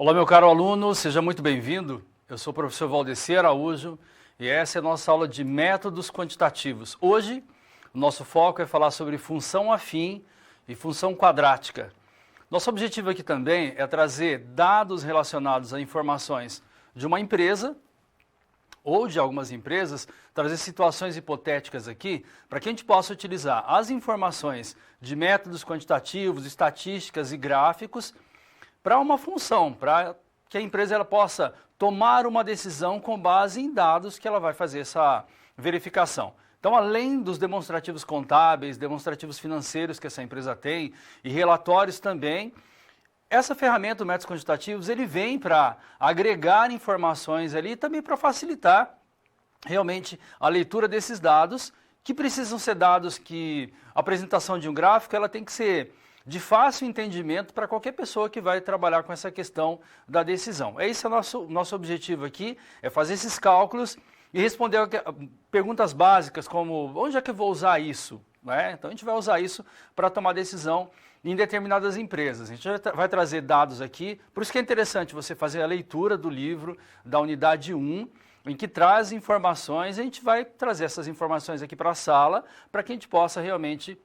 Olá, meu caro aluno, seja muito bem-vindo. Eu sou o professor Valdeci Araújo e essa é a nossa aula de métodos quantitativos. Hoje, o nosso foco é falar sobre função afim e função quadrática. Nosso objetivo aqui também é trazer dados relacionados a informações de uma empresa ou de algumas empresas, trazer situações hipotéticas aqui para que a gente possa utilizar as informações de métodos quantitativos, estatísticas e gráficos para uma função, para que a empresa ela possa tomar uma decisão com base em dados que ela vai fazer essa verificação. Então, além dos demonstrativos contábeis, demonstrativos financeiros que essa empresa tem e relatórios também, essa ferramenta, o métodos quantitativos, ele vem para agregar informações ali e também para facilitar realmente a leitura desses dados, que precisam ser dados que a apresentação de um gráfico ela tem que ser de fácil entendimento para qualquer pessoa que vai trabalhar com essa questão da decisão. Esse é o nosso objetivo aqui, é fazer esses cálculos e responder perguntas básicas como onde é que eu vou usar isso? Né? Então a gente vai usar isso para tomar decisão em determinadas empresas. A gente vai trazer dados aqui, por isso que é interessante você fazer a leitura do livro da unidade 1, em que traz informações, e a gente vai trazer essas informações aqui para a sala, para que a gente possa realmente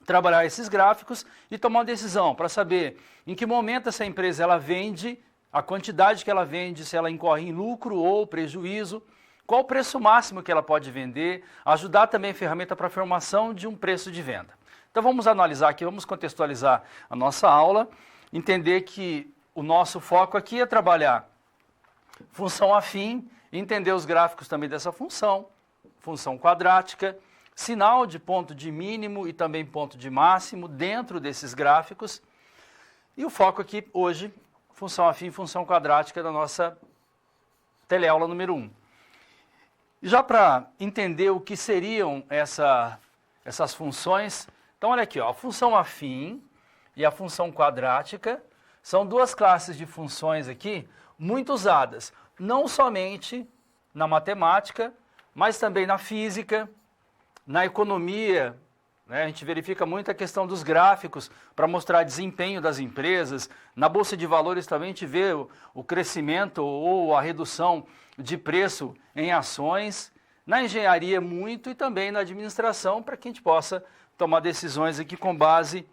trabalhar esses gráficos e tomar uma decisão para saber em que momento essa empresa ela vende, a quantidade que ela vende, se ela incorre em lucro ou prejuízo, qual o preço máximo que ela pode vender, ajudar também a ferramenta para a formação de um preço de venda. Então vamos analisar aqui, vamos contextualizar a nossa aula, entender que o nosso foco aqui é trabalhar função afim, entender os gráficos também dessa função, função quadrática, sinal de ponto de mínimo e também ponto de máximo dentro desses gráficos. E o foco aqui hoje, função afim e função quadrática da nossa teleaula número 1. E já para entender o que seriam essas funções, então olha aqui, ó, a função afim e a função quadrática são duas classes de funções aqui muito usadas, não somente na matemática, mas também na física, na economia, né, a gente verifica muito a questão dos gráficos para mostrar desempenho das empresas. Na Bolsa de Valores também a gente vê o crescimento ou a redução de preço em ações. Na engenharia muito e também na administração para que a gente possa tomar decisões aqui com base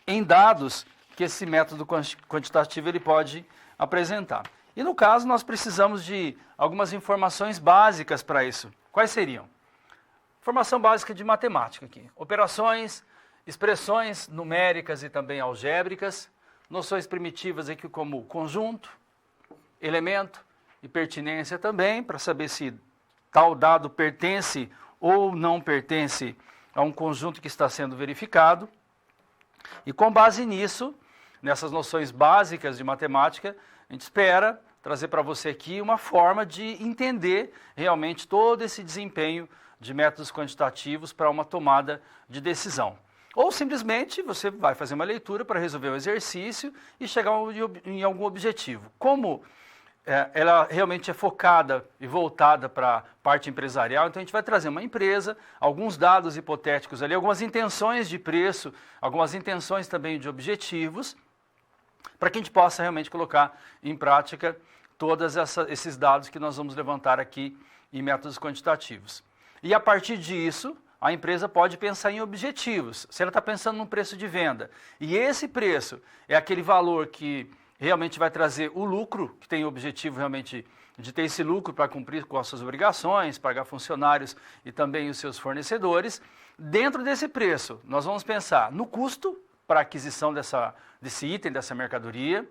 em dados que esse método quantitativo ele pode apresentar. E no caso nós precisamos de algumas informações básicas para isso. Quais seriam? Formação básica de matemática aqui. Operações, expressões numéricas e também algébricas, noções primitivas aqui como conjunto, elemento e pertinência também, para saber se tal dado pertence ou não pertence a um conjunto que está sendo verificado. E com base nisso, nessas noções básicas de matemática, a gente espera trazer para você aqui uma forma de entender realmente todo esse desempenho de métodos quantitativos para uma tomada de decisão. Ou simplesmente você vai fazer uma leitura para resolver o exercício e chegar em algum objetivo. Como ela realmente é focada e voltada para a parte empresarial, então a gente vai trazer uma empresa, alguns dados hipotéticos ali, algumas intenções de preço, algumas intenções também de objetivos, para que a gente possa realmente colocar em prática todos esses dados que nós vamos levantar aqui em métodos quantitativos. E a partir disso, a empresa pode pensar em objetivos. Se ela está pensando num preço de venda, e esse preço é aquele valor que realmente vai trazer o lucro, que tem o objetivo realmente de ter esse lucro para cumprir com as suas obrigações, pagar funcionários e também os seus fornecedores, dentro desse preço, nós vamos pensar no custo para a aquisição desse item, dessa mercadoria,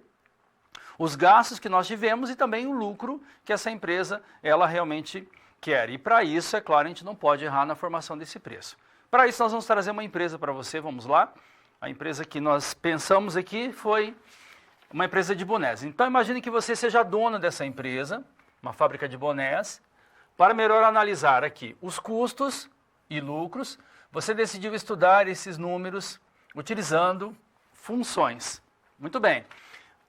os gastos que nós tivemos e também o lucro que essa empresa ela realmente quer. E para isso, é claro, a gente não pode errar na formação desse preço. Para isso, nós vamos trazer uma empresa para você, vamos lá. A empresa que nós pensamos aqui foi uma empresa de bonés. Então, imagine que você seja dono dessa empresa, uma fábrica de bonés. Para melhor analisar aqui os custos e lucros, você decidiu estudar esses números utilizando funções. Muito bem.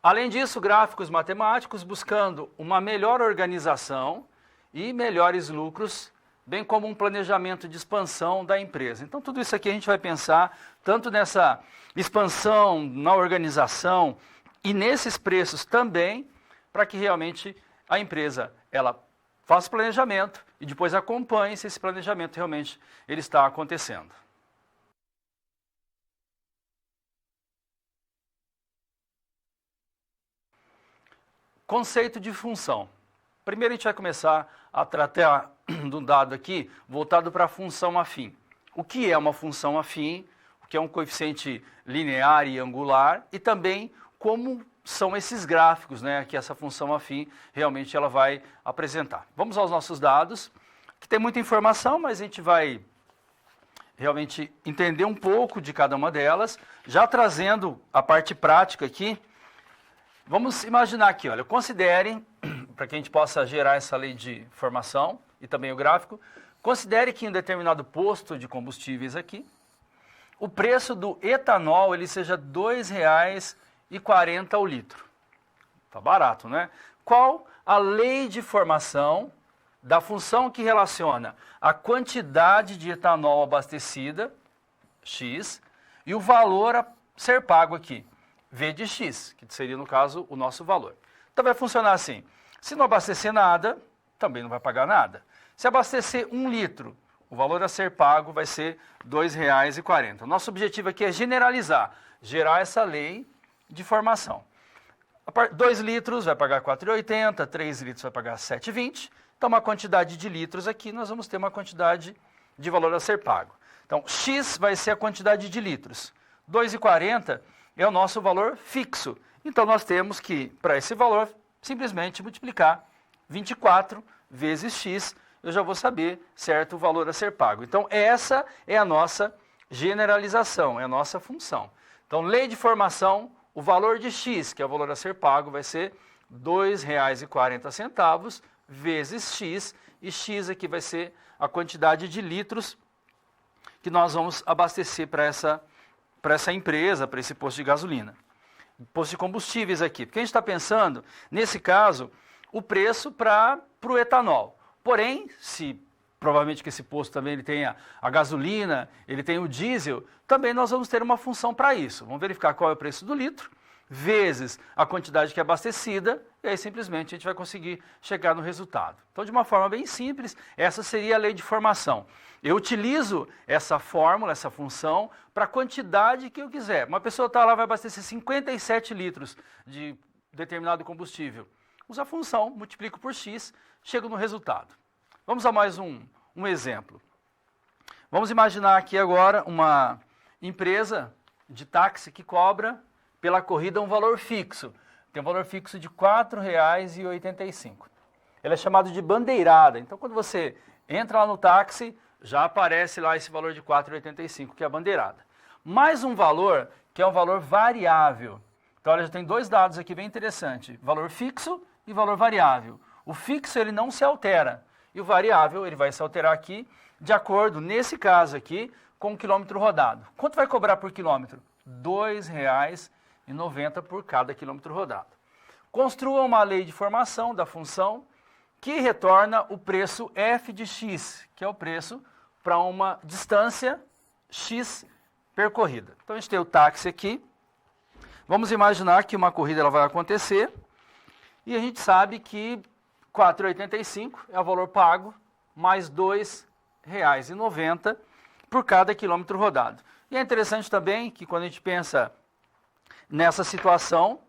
Além disso, gráficos matemáticos buscando uma melhor organização e melhores lucros, bem como um planejamento de expansão da empresa. Então, tudo isso aqui a gente vai pensar tanto nessa expansão, na organização E nesses preços também, para que realmente a empresa ela faça o planejamento e depois acompanhe se esse planejamento realmente ele está acontecendo. Conceito de função. Primeiro a gente vai começar a tratar de um dado aqui voltado para a função afim. O que é uma função afim, o que é um coeficiente linear e angular, e também como são esses gráficos, né, que essa função afim realmente ela vai apresentar. Vamos aos nossos dados, que tem muita informação, mas a gente vai realmente entender um pouco de cada uma delas, já trazendo a parte prática aqui. Vamos imaginar aqui, olha, considerem, para que a gente possa gerar essa lei de formação e também o gráfico, considere que em um determinado posto de combustíveis aqui, o preço do etanol ele seja R$ 2,40 ao litro. Tá barato, né? Qual a lei de formação da função que relaciona a quantidade de etanol abastecida, X, e o valor a ser pago aqui, V de X, que seria, no caso, o nosso valor. Então vai funcionar assim, se não abastecer nada, também não vai pagar nada. Se abastecer 1 litro, o valor a ser pago vai ser R$ 2,40. O nosso objetivo aqui é generalizar, gerar essa lei de formação. 2 litros vai pagar R$ 4,80, 3 litros vai pagar R$ 7,20. Então, uma quantidade de litros aqui, nós vamos ter uma quantidade de valor a ser pago. Então, X vai ser a quantidade de litros. R$ 2,40 é o nosso valor fixo. Então, nós temos que, para esse valor, simplesmente multiplicar 24 vezes X, eu já vou saber, certo, o valor a ser pago. Então, essa é a nossa generalização, é a nossa função. Então, lei de formação, o valor de X, que é o valor a ser pago, vai ser R$ 2,40 vezes X, e X aqui vai ser a quantidade de litros que nós vamos abastecer para essa empresa, para esse posto de gasolina. Posto de combustíveis aqui, porque a gente está pensando, nesse caso, o preço para o etanol. Porém, se provavelmente que esse posto também ele tenha a gasolina, ele tem o diesel, também nós vamos ter uma função para isso. Vamos verificar qual é o preço do litro, vezes a quantidade que é abastecida, e aí simplesmente a gente vai conseguir chegar no resultado. Então, de uma forma bem simples, essa seria a lei de formação. Eu utilizo essa fórmula, essa função, para a quantidade que eu quiser. Uma pessoa está lá, vai abastecer 57 litros de determinado combustível. Uso a função, multiplico por X, chego no resultado. Vamos a mais um exemplo. Vamos imaginar aqui agora uma empresa de táxi que cobra pela corrida um valor fixo. Tem um valor fixo de R$ 4,85. Ela é chamada de bandeirada. Então, quando você entra lá no táxi, já aparece lá esse valor de R$ 4,85, que é a bandeirada. Mais um valor, que é um valor variável. Então, olha, já tem dois dados aqui bem interessantes. Valor fixo e valor variável. O fixo, ele não se altera. E o variável, ele vai se alterar aqui, de acordo, nesse caso aqui, com o quilômetro rodado. Quanto vai cobrar por quilômetro? R$ 2,90 por cada quilômetro rodado. Construa uma lei de formação da função que retorna o preço f de x, que é o preço para uma distância x percorrida. Então, a gente tem o táxi aqui. Vamos imaginar que uma corrida ela vai acontecer e a gente sabe que R$ 4,85 é o valor pago, mais R$ 2,90 por cada quilômetro rodado. E é interessante também que quando a gente pensa nessa situação,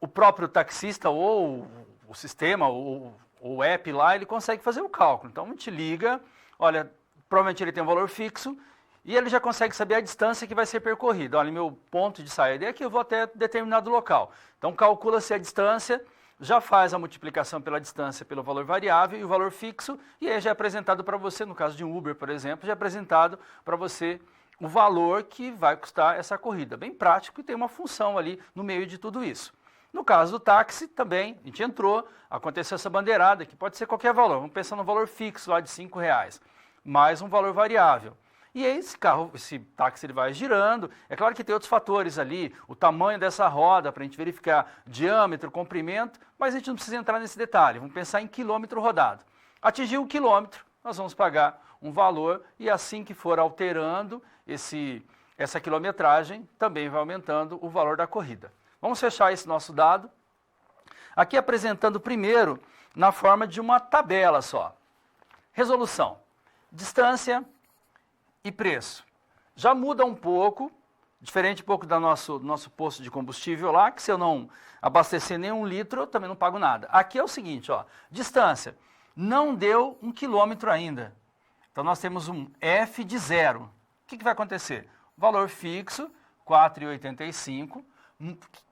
o próprio taxista ou o sistema, ou o app lá, ele consegue fazer o cálculo. Então, a gente liga, olha, provavelmente ele tem um valor fixo, e ele já consegue saber a distância que vai ser percorrida. Olha, meu ponto de saída é aqui, eu vou até determinado local. Então, calcula-se a distância, já faz a multiplicação pela distância pelo valor variável e o valor fixo, e aí já é apresentado para você, no caso de um Uber, por exemplo, já é apresentado para você o valor que vai custar essa corrida. Bem prático e tem uma função ali no meio de tudo isso. No caso do táxi, também, a gente entrou, aconteceu essa bandeirada, que pode ser qualquer valor. Vamos pensar no valor fixo lá de R$ 5,00, mais um valor variável. E aí esse táxi ele vai girando. É claro que tem outros fatores ali, o tamanho dessa roda, para a gente verificar diâmetro, comprimento, mas a gente não precisa entrar nesse detalhe. Vamos pensar em quilômetro rodado. Atingiu o quilômetro, nós vamos pagar um valor, e assim que for alterando essa quilometragem também vai aumentando o valor da corrida. Vamos fechar esse nosso dado. Aqui apresentando primeiro na forma de uma tabela só. Resolução, distância e preço. Já muda um pouco, diferente um pouco do nosso posto de combustível lá, que se eu não abastecer nenhum litro, eu também não pago nada. Aqui é o seguinte, ó, distância, não deu 1 quilômetro ainda. Então nós temos um F de 0. O que vai acontecer? Valor fixo, R$ 4,85,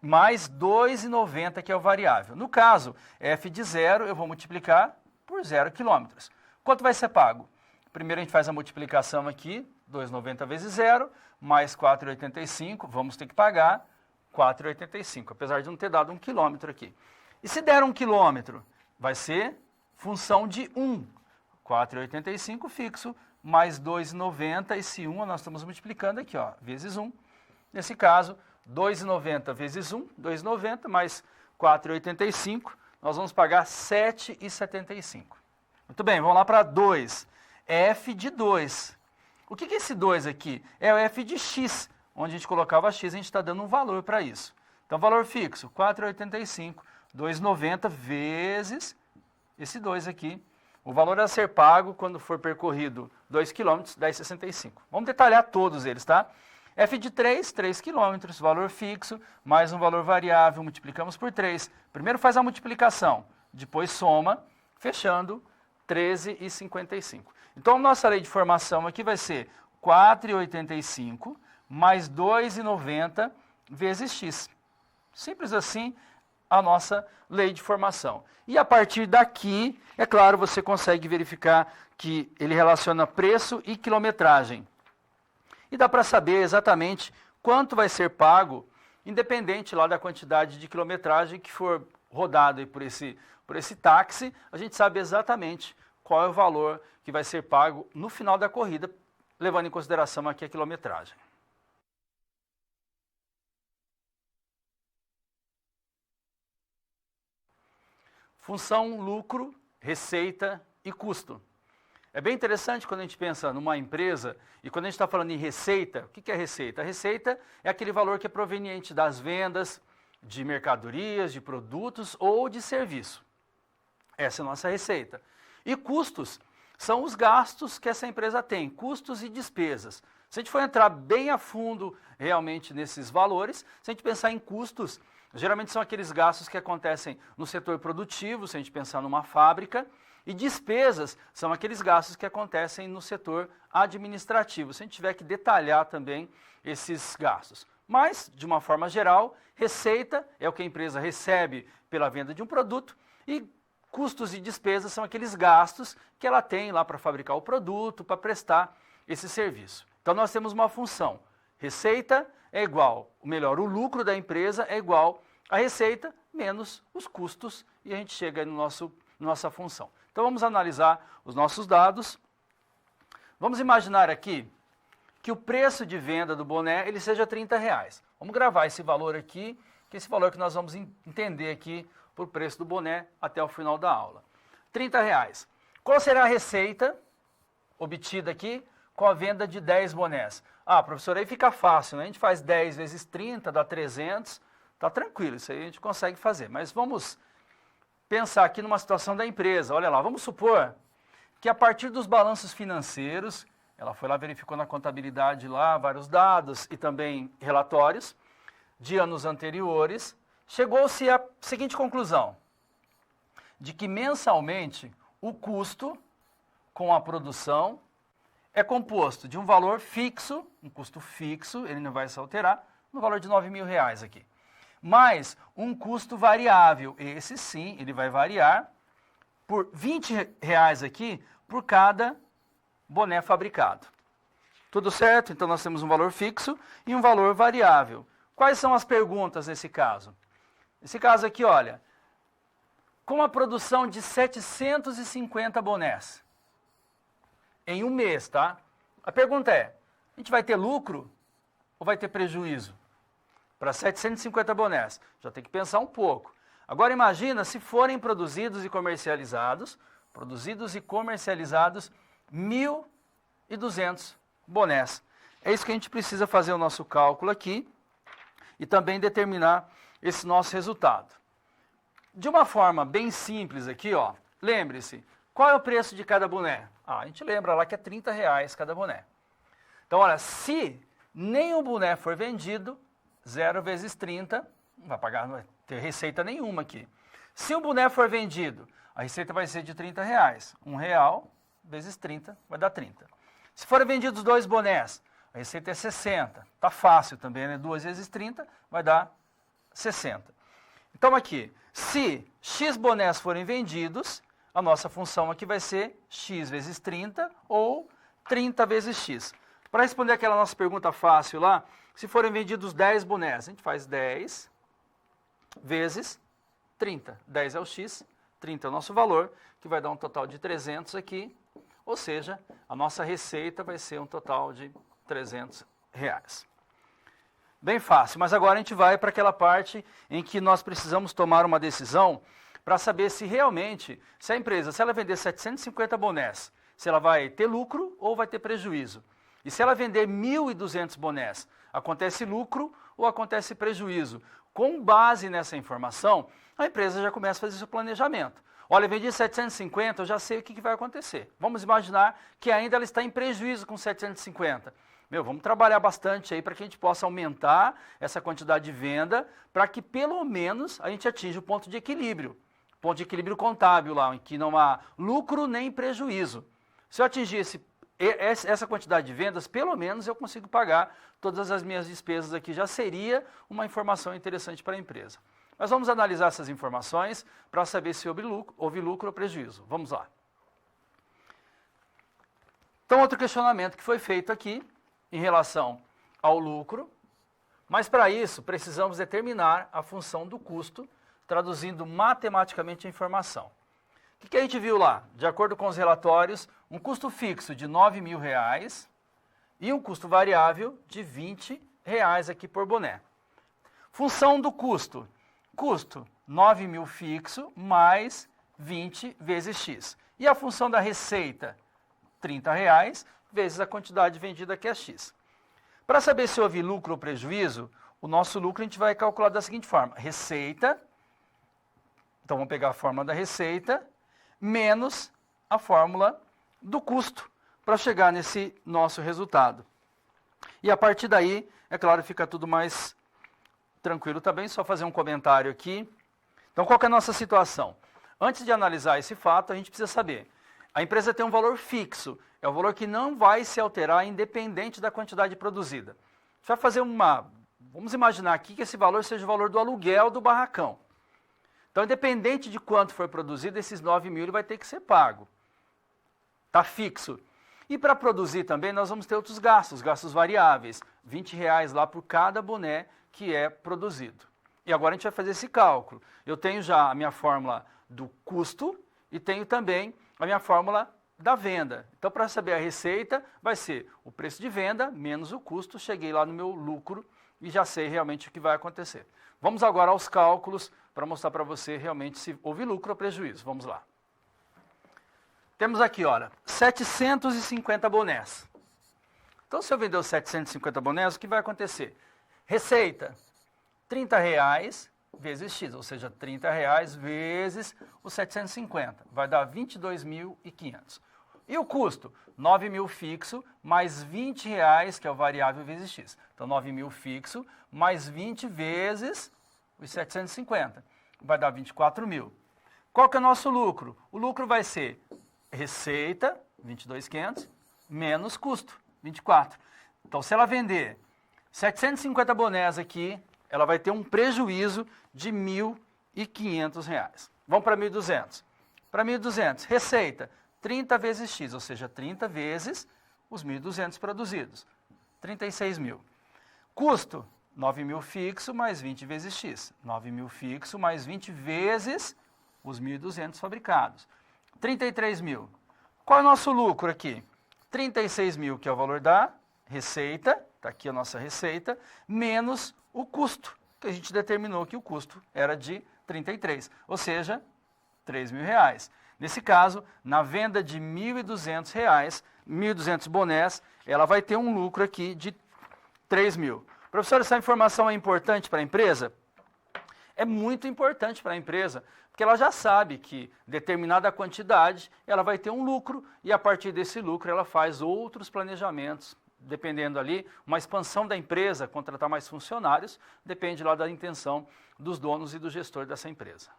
mais 2,90 que é o variável. No caso, F de 0 eu vou multiplicar por 0 quilômetros. Quanto vai ser pago? Primeiro a gente faz a multiplicação aqui, 2,90 vezes 0, mais 4,85, vamos ter que pagar 4,85, apesar de não ter dado 1 quilômetro aqui. E se der 1 quilômetro, vai ser função de 1, 4,85 fixo, mais 2,90, esse 1 nós estamos multiplicando aqui, ó, vezes 1. Nesse caso, 2,90 vezes 1, 2,90, mais 4,85, nós vamos pagar 7,75. Muito bem, vamos lá para 2. F de 2. O que é esse 2 aqui? É o F de x. Onde a gente colocava x, a gente está dando um valor para isso. Então, valor fixo, 4,85, 2,90 vezes esse 2 aqui. O valor a ser pago quando for percorrido 2 km, 10,65. Vamos detalhar todos eles, tá? F de 3, 3 km, valor fixo, mais um valor variável, multiplicamos por 3. Primeiro faz a multiplicação, depois soma, fechando 13,55. Então, nossa lei de formação aqui vai ser 4,85 mais 2,90 vezes x. Simples assim a nossa lei de formação. E a partir daqui, é claro, você consegue verificar que ele relaciona preço e quilometragem. E dá para saber exatamente quanto vai ser pago, independente lá da quantidade de quilometragem que for rodado aí por esse táxi, a gente sabe exatamente qual é o valor que vai ser pago no final da corrida, levando em consideração aqui a quilometragem. Função lucro, receita e custo. É bem interessante quando a gente pensa numa empresa e quando a gente está falando em receita, o que é receita? A receita é aquele valor que é proveniente das vendas de mercadorias, de produtos ou de serviço. Essa é a nossa receita. E custos são os gastos que essa empresa tem, custos e despesas. Se a gente for entrar bem a fundo realmente nesses valores, se a gente pensar em custos, geralmente são aqueles gastos que acontecem no setor produtivo, se a gente pensar numa fábrica, e despesas são aqueles gastos que acontecem no setor administrativo, se a gente tiver que detalhar também esses gastos. Mas, de uma forma geral, receita é o que a empresa recebe pela venda de um produto e custos e despesas são aqueles gastos que ela tem lá para fabricar o produto, para prestar esse serviço. Então, nós temos uma função. Receita é igual, ou melhor, o lucro da empresa é igual a receita menos os custos e a gente chega no nossa função. Então, vamos analisar os nossos dados. Vamos imaginar aqui que o preço de venda do boné ele seja R$30. Vamos gravar esse valor aqui, que é esse valor que nós vamos entender aqui por preço do boné até o final da aula. R$30. Qual será a receita obtida aqui com a venda de 10 bonés? Ah, professor, aí fica fácil, né? A gente faz 10 vezes 30, dá 300, tá tranquilo, isso aí a gente consegue fazer. Mas vamos pensar aqui numa situação da empresa. Olha lá, vamos supor que a partir dos balanços financeiros, ela foi lá, verificou na contabilidade lá vários dados e também relatórios de anos anteriores, chegou-se à seguinte conclusão, de que mensalmente o custo com a produção é composto de um valor fixo, um custo fixo, ele não vai se alterar, no valor de R$9.000 aqui, mais um custo variável, esse sim, ele vai variar por R$20 aqui por cada boné fabricado. Tudo certo? Então nós temos um valor fixo e um valor variável. Quais são as perguntas nesse caso? Nesse caso aqui, olha, com a produção de 750 bonés em um mês, tá? A pergunta é, a gente vai ter lucro ou vai ter prejuízo? Para 750 bonés, já tem que pensar um pouco. Agora imagina se forem produzidos e comercializados 1.200 bonés. é isso que a gente precisa fazer o nosso cálculo aqui e também determinar esse nosso resultado. De uma forma bem simples aqui, ó, lembre-se, qual é o preço de cada boné? A gente lembra lá que é R$30 cada boné. Então, olha, se nenhum boné for vendido, 0 vezes 30, não vai pagar, não vai ter receita nenhuma aqui. Se um boné for vendido, a receita vai ser de R$30. R$1 vezes 30 vai dar 30. Se forem vendidos 2 bonés, a receita é 60. Tá fácil também, né? 2 vezes 30 vai dar 60. Então aqui, se X bonés forem vendidos, a nossa função aqui vai ser X vezes 30 ou 30 vezes X. Para responder aquela nossa pergunta fácil lá, se forem vendidos 10 bonés, a gente faz 10 vezes 30. 10 é o X, 30 é o nosso valor, que vai dar um total de 300 aqui, ou seja, a nossa receita vai ser um total de R$300. Bem fácil, mas agora a gente vai para aquela parte em que nós precisamos tomar uma decisão para saber se realmente, se a empresa, se ela vender 750 bonés, se ela vai ter lucro ou vai ter prejuízo. E se ela vender 1.200 bonés, acontece lucro ou acontece prejuízo? Com base nessa informação, a empresa já começa a fazer seu planejamento. Olha, eu vendi 750, eu já sei o que vai acontecer. Vamos imaginar que ainda ela está em prejuízo com 750. Vamos trabalhar bastante aí para que a gente possa aumentar essa quantidade de venda, para que pelo menos a gente atinja o ponto de equilíbrio contábil lá, em que não há lucro nem prejuízo. Se eu atingir essa quantidade de vendas, pelo menos eu consigo pagar todas as minhas despesas aqui, já seria uma informação interessante para a empresa. Mas vamos analisar essas informações para saber se houve lucro ou prejuízo. Vamos lá. Então, outro questionamento que foi feito aqui, em relação ao lucro, mas para isso precisamos determinar a função do custo, traduzindo matematicamente a informação. O que a gente viu lá? De acordo com os relatórios, um custo fixo de R$9.000 e um custo variável de R$20 aqui por boné. Função do custo. Custo 9.000 fixo mais 20 vezes X. E a função da receita, R$30 vezes a quantidade vendida, que é X. Para saber se houve lucro ou prejuízo, o nosso lucro a gente vai calcular da seguinte forma. Receita, então vamos pegar a fórmula da receita, menos a fórmula do custo, para chegar nesse nosso resultado. E a partir daí, é claro, fica tudo mais tranquilo também, só fazer um comentário aqui. Então, qual que é a nossa situação? Antes de analisar esse fato, a gente precisa saber, a empresa tem um valor fixo, é o valor que não vai se alterar independente da quantidade produzida. A gente vai fazer vamos imaginar aqui que esse valor seja o valor do aluguel do barracão. Então, independente de quanto for produzido, esses 9.000 ele vai ter que ser pago. Está fixo. E para produzir também, nós vamos ter outros gastos variáveis, R$20 lá por cada boné que é produzido. E agora a gente vai fazer esse cálculo. Eu tenho já a minha fórmula do custo e tenho também a minha fórmula da venda. Então, para saber a receita, vai ser o preço de venda menos o custo. Cheguei lá no meu lucro e já sei realmente o que vai acontecer. Vamos agora aos cálculos para mostrar para você realmente se houve lucro ou prejuízo. Vamos lá. Temos aqui, olha, 750 bonés. Então, se eu vender os 750 bonés, o que vai acontecer? Receita, R$30 vezes X, ou seja, R$30 vezes os 750, vai dar 22.500. E o custo? 9.000 fixo, mais R$20, que é o variável, vezes X. Então, 9.000 fixo, mais 20 vezes os 750, vai dar 24.000. Qual que é o nosso lucro? O lucro vai ser receita, 22.500, menos custo, 24. Então, se ela vender 750 bonés aqui, ela vai ter um prejuízo de R$1.500. Vamos para 1.200. Para 1.200, receita, 30 vezes X, ou seja, 30 vezes os 1.200 produzidos, 36.000. Custo, 9.000 fixo mais 20 vezes X. 9.000 fixo mais 20 vezes os 1.200 fabricados. 33.000. Qual é o nosso lucro aqui? 36.000, que é o valor da receita, está aqui a nossa receita, menos o custo, que a gente determinou que o custo era de 33, ou seja, R$3.000. Nesse caso, na venda de R$ 1.200, 1.200 bonés, ela vai ter um lucro aqui de 3.000. Professor, essa informação é importante para a empresa? É muito importante para a empresa, porque ela já sabe que determinada quantidade ela vai ter um lucro e a partir desse lucro ela faz outros planejamentos, dependendo ali, uma expansão da empresa, contratar mais funcionários, depende lá da intenção dos donos e do gestor dessa empresa.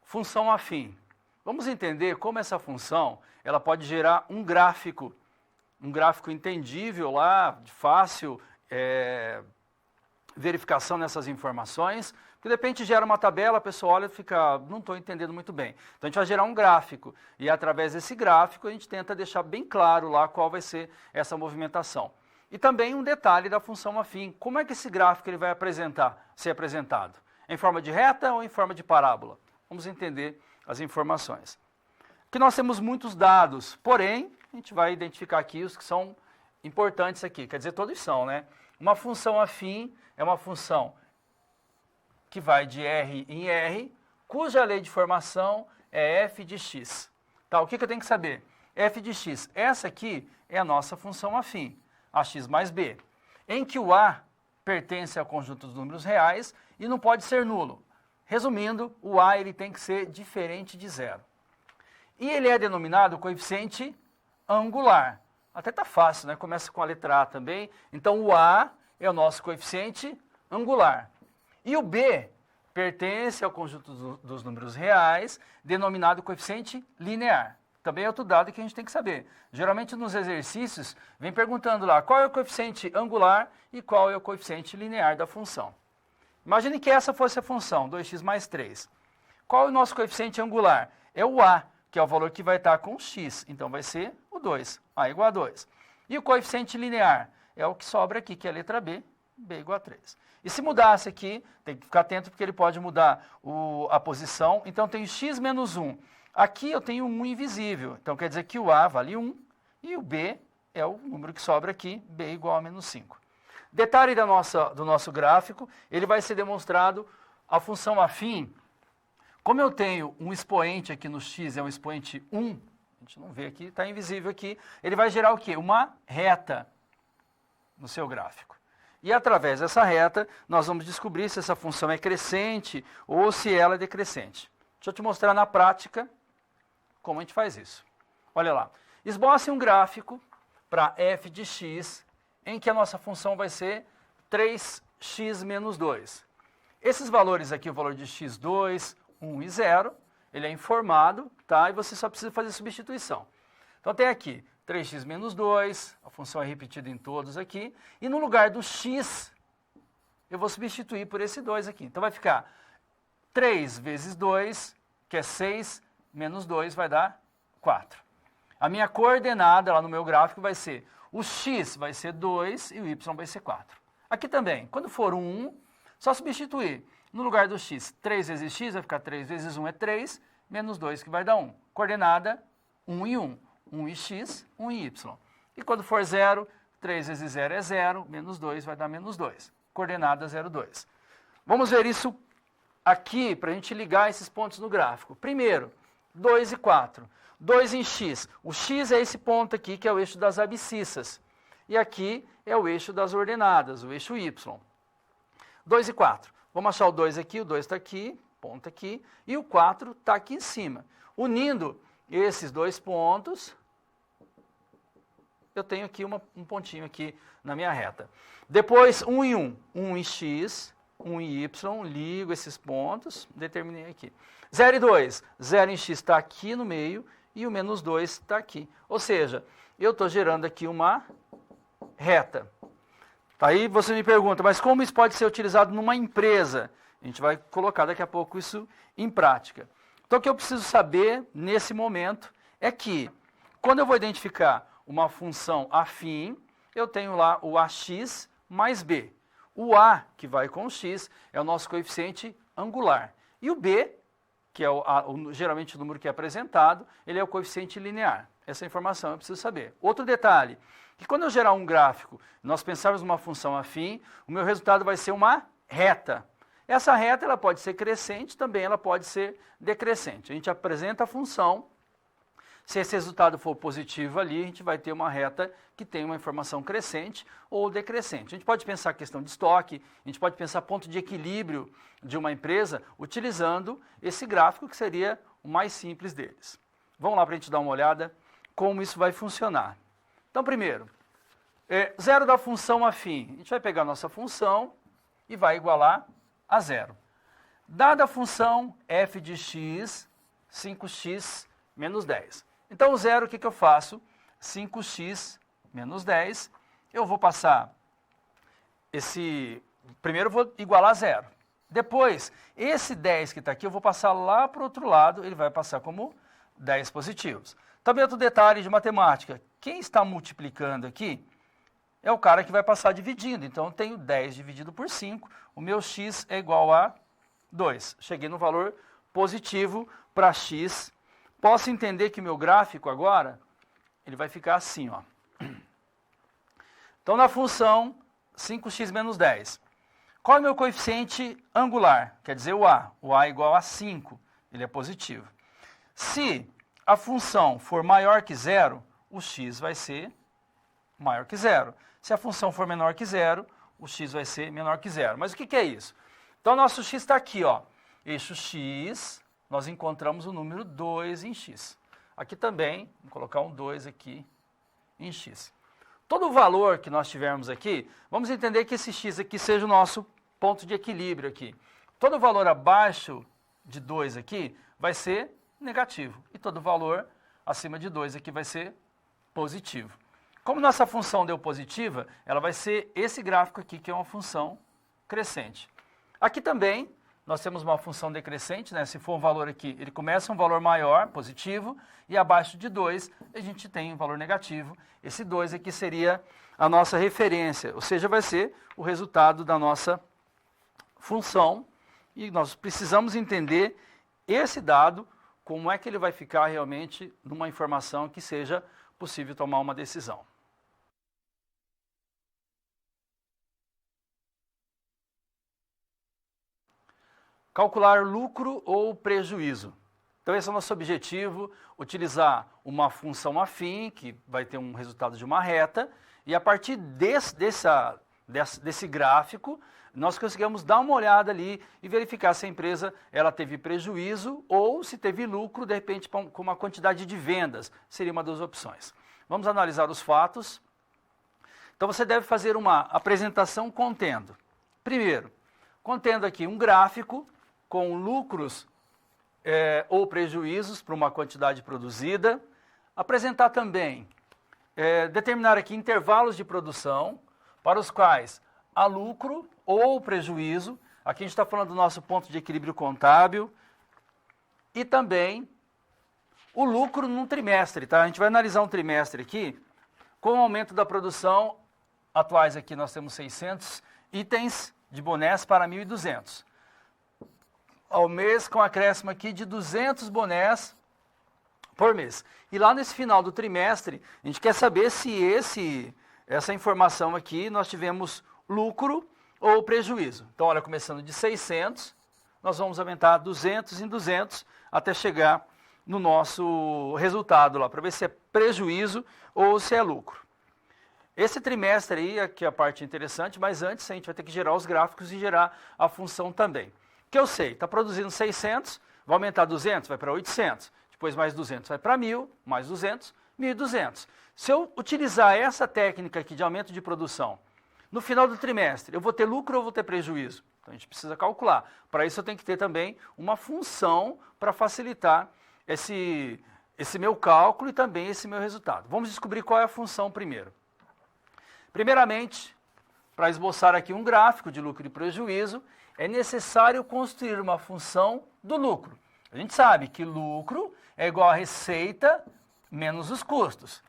Função afim. Vamos entender como essa função ela pode gerar um gráfico entendível lá, de fácil verificação nessas informações, porque de repente gera uma tabela, a pessoa olha e fica, não estou entendendo muito bem. Então a gente vai gerar um gráfico, e através desse gráfico a gente tenta deixar bem claro lá qual vai ser essa movimentação. E também um detalhe da função afim, como é que esse gráfico ele vai ser apresentado? Em forma de reta ou em forma de parábola? Vamos entender as informações. Aqui nós temos muitos dados, porém, a gente vai identificar aqui os que são importantes aqui, quer dizer, todos são, né? Uma função afim é uma função que vai de R em R, cuja lei de formação é f de x. Tá, o que eu tenho que saber? F de x, essa aqui é a nossa função afim, ax mais b, em que o A pertence ao conjunto dos números reais e não pode ser nulo. Resumindo, o A ele tem que ser diferente de zero. E ele é denominado coeficiente angular. Até está fácil, né? Começa com a letra A também. Então, o A é o nosso coeficiente angular. E o B pertence ao conjunto dos números reais, denominado coeficiente linear. Também é outro dado que a gente tem que saber. Geralmente, nos exercícios, vem perguntando lá qual é o coeficiente angular e qual é o coeficiente linear da função. Imagine que essa fosse a função, 2x mais 3. Qual é o nosso coeficiente angular? É o A, que é o valor que vai estar com x. Então, vai ser o 2. A igual a 2. E o coeficiente linear? É o que sobra aqui, que é a letra B, B igual a 3. E se mudasse aqui, tem que ficar atento porque ele pode mudar a posição. Então, tem x menos 1. Aqui eu tenho 1 invisível. Então, quer dizer que o A vale 1 e o B é o número que sobra aqui, B igual a menos 5. Detalhe do nosso gráfico, ele vai ser demonstrado a função afim. Como eu tenho um expoente aqui no x, é um expoente 1, a gente não vê aqui, está invisível aqui, ele vai gerar o quê? Uma reta no seu gráfico. E através dessa reta, nós vamos descobrir se essa função é crescente ou se ela é decrescente. Deixa eu te mostrar na prática como a gente faz isso. Olha lá, esboce um gráfico para f de x, em que a nossa função vai ser 3x menos 2. Esses valores aqui, o valor de x2, 1 e 0, ele é informado, tá? E você só precisa fazer substituição. Então tem aqui 3x menos 2, a função é repetida em todos aqui, e no lugar do x, eu vou substituir por esse 2 aqui. Então vai ficar 3 vezes 2, que é 6, menos 2 vai dar 4. A minha coordenada lá no meu gráfico vai ser, o x vai ser 2 e o y vai ser 4. Aqui também, quando for 1, só substituir. No lugar do x, 3 vezes x vai ficar 3 vezes 1 é 3, menos 2 que vai dar 1. Coordenada 1 e 1. 1 e x, 1 e y. E quando for 0, 3 vezes 0 é 0, menos 2 vai dar menos 2. Coordenada 0, 2. Vamos ver isso aqui para a gente ligar esses pontos no gráfico. Primeiro, 2 e 4. 2 em x. O x é esse ponto aqui, que é o eixo das abscissas. E aqui é o eixo das ordenadas, o eixo y. 2 e 4. Vamos achar o 2 aqui, o 2 está aqui, ponto aqui, e o 4 está aqui em cima. Unindo esses dois pontos, eu tenho aqui um pontinho aqui na minha reta. Depois, 1 e 1. 1 em x, 1 em y, ligo esses pontos, determinei aqui. 0 e 2. 0 em x está aqui no meio, e o menos 2 está aqui. Ou seja, eu estou gerando aqui uma reta. Aí você me pergunta, mas como isso pode ser utilizado numa empresa? A gente vai colocar daqui a pouco isso em prática. Então, o que eu preciso saber nesse momento é que, quando eu vou identificar uma função afim, eu tenho lá o ax mais b. O a, que vai com o x, é o nosso coeficiente angular. E o b, que é geralmente o número que é apresentado, ele é o coeficiente linear. Essa informação eu preciso saber. Outro detalhe, que quando eu gerar um gráfico, nós pensarmos numa função afim, o meu resultado vai ser uma reta. Essa reta ela pode ser crescente, também ela pode ser decrescente. A gente apresenta a função, se esse resultado for positivo ali, a gente vai ter uma reta que tem uma informação crescente ou decrescente. A gente pode pensar questão de estoque, a gente pode pensar ponto de equilíbrio de uma empresa utilizando esse gráfico que seria o mais simples deles. Vamos lá para a gente dar uma olhada como isso vai funcionar. Então, primeiro, zero da função afim. A gente vai pegar a nossa função e vai igualar a zero. Dada a função f de x, 5x menos 10. Então, o zero, o que eu faço? 5x menos 10. Eu vou passar primeiro eu vou igualar a zero. Depois, esse 10 que está aqui, eu vou passar lá para o outro lado, ele vai passar como 10 positivos. Também outro detalhe de matemática. Quem está multiplicando aqui é o cara que vai passar dividindo. Então, eu tenho 10 dividido por 5. O meu x é igual a 2. Cheguei no valor positivo para x. Posso entender que o meu gráfico agora, ele vai ficar assim, ó. Então, na função 5x menos 10. Qual é o meu coeficiente angular? Quer dizer, o a. O a é igual a 5. Ele é positivo. Se a função for maior que zero, o x vai ser maior que zero. Se a função for menor que zero, o x vai ser menor que zero. Mas o que é isso? Então, nosso x está aqui, ó. Eixo x, nós encontramos o número 2 em x. Aqui também, vou colocar um 2 aqui em x. Todo o valor que nós tivermos aqui, vamos entender que esse x aqui seja o nosso ponto de equilíbrio aqui. Todo valor abaixo de 2 aqui vai ser negativo. E todo valor acima de 2 aqui vai ser positivo. Como nossa função deu positiva, ela vai ser esse gráfico aqui, que é uma função crescente. Aqui também, nós temos uma função decrescente, né? Se for um valor aqui, ele começa um valor maior, positivo, e abaixo de 2, a gente tem um valor negativo. Esse 2 aqui seria a nossa referência, ou seja, vai ser o resultado da nossa função, e nós precisamos entender esse dado, como é que ele vai ficar realmente numa informação que seja possível tomar uma decisão. Calcular lucro ou prejuízo. Então, esse é o nosso objetivo, utilizar uma função afim, que vai ter um resultado de uma reta, e a partir desse gráfico, nós conseguimos dar uma olhada ali e verificar se a empresa ela teve prejuízo ou se teve lucro, de repente, com uma quantidade de vendas. Seria uma das opções. Vamos analisar os fatos. Então, você deve fazer uma apresentação contendo. Primeiro, contendo aqui um gráfico com lucros ou prejuízos para uma quantidade produzida. Apresentar também, determinar aqui intervalos de produção para os quais há lucro ou prejuízo. Aqui a gente está falando do nosso ponto de equilíbrio contábil. E também o lucro num trimestre, tá? A gente vai analisar um trimestre aqui com o aumento da produção. Atuais aqui nós temos 600 itens de bonés para 1.200. Ao mês, com acréscimo aqui de 200 bonés por mês. E lá nesse final do trimestre, a gente quer saber se essa informação aqui nós tivemos lucro ou prejuízo. Então, olha, começando de 600, nós vamos aumentar 200 em 200 até chegar no nosso resultado lá, para ver se é prejuízo ou se é lucro. Esse trimestre aí, aqui é a parte interessante, mas antes a gente vai ter que gerar os gráficos e gerar a função também. Que eu sei, está produzindo 600, vai aumentar 200, vai para 800, depois mais 200 vai para 1.000, mais 200, 1.200. Se eu utilizar essa técnica aqui de aumento de produção, no final do trimestre, eu vou ter lucro ou vou ter prejuízo? Então a gente precisa calcular. Para isso eu tenho que ter também uma função para facilitar esse meu cálculo e também esse meu resultado. Vamos descobrir qual é a função primeiro. Primeiramente, para esboçar aqui um gráfico de lucro e prejuízo, é necessário construir uma função do lucro. A gente sabe que lucro é igual a receita menos os custos.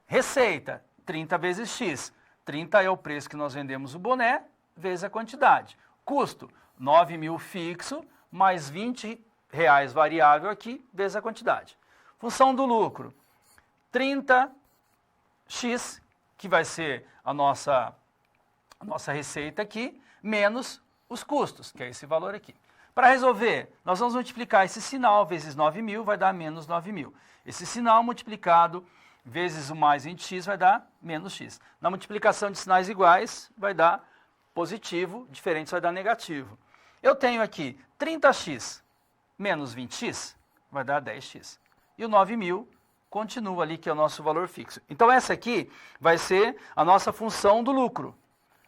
Receita, 30 vezes x. 30 é o preço que nós vendemos o boné, vezes a quantidade. Custo, 9.000 fixo, mais R$20 variável aqui, vezes a quantidade. Função do lucro, 30x, que vai ser a nossa receita aqui, menos os custos, que é esse valor aqui. Para resolver, nós vamos multiplicar esse sinal vezes 9.000, vai dar menos 9.000. Esse sinal multiplicado vezes o mais 20x vai dar menos x. Na multiplicação de sinais iguais, vai dar positivo, diferentes vai dar negativo. Eu tenho aqui 30x menos 20x, vai dar 10x. E o 9.000 continua ali, que é o nosso valor fixo. Então, essa aqui vai ser a nossa função do lucro.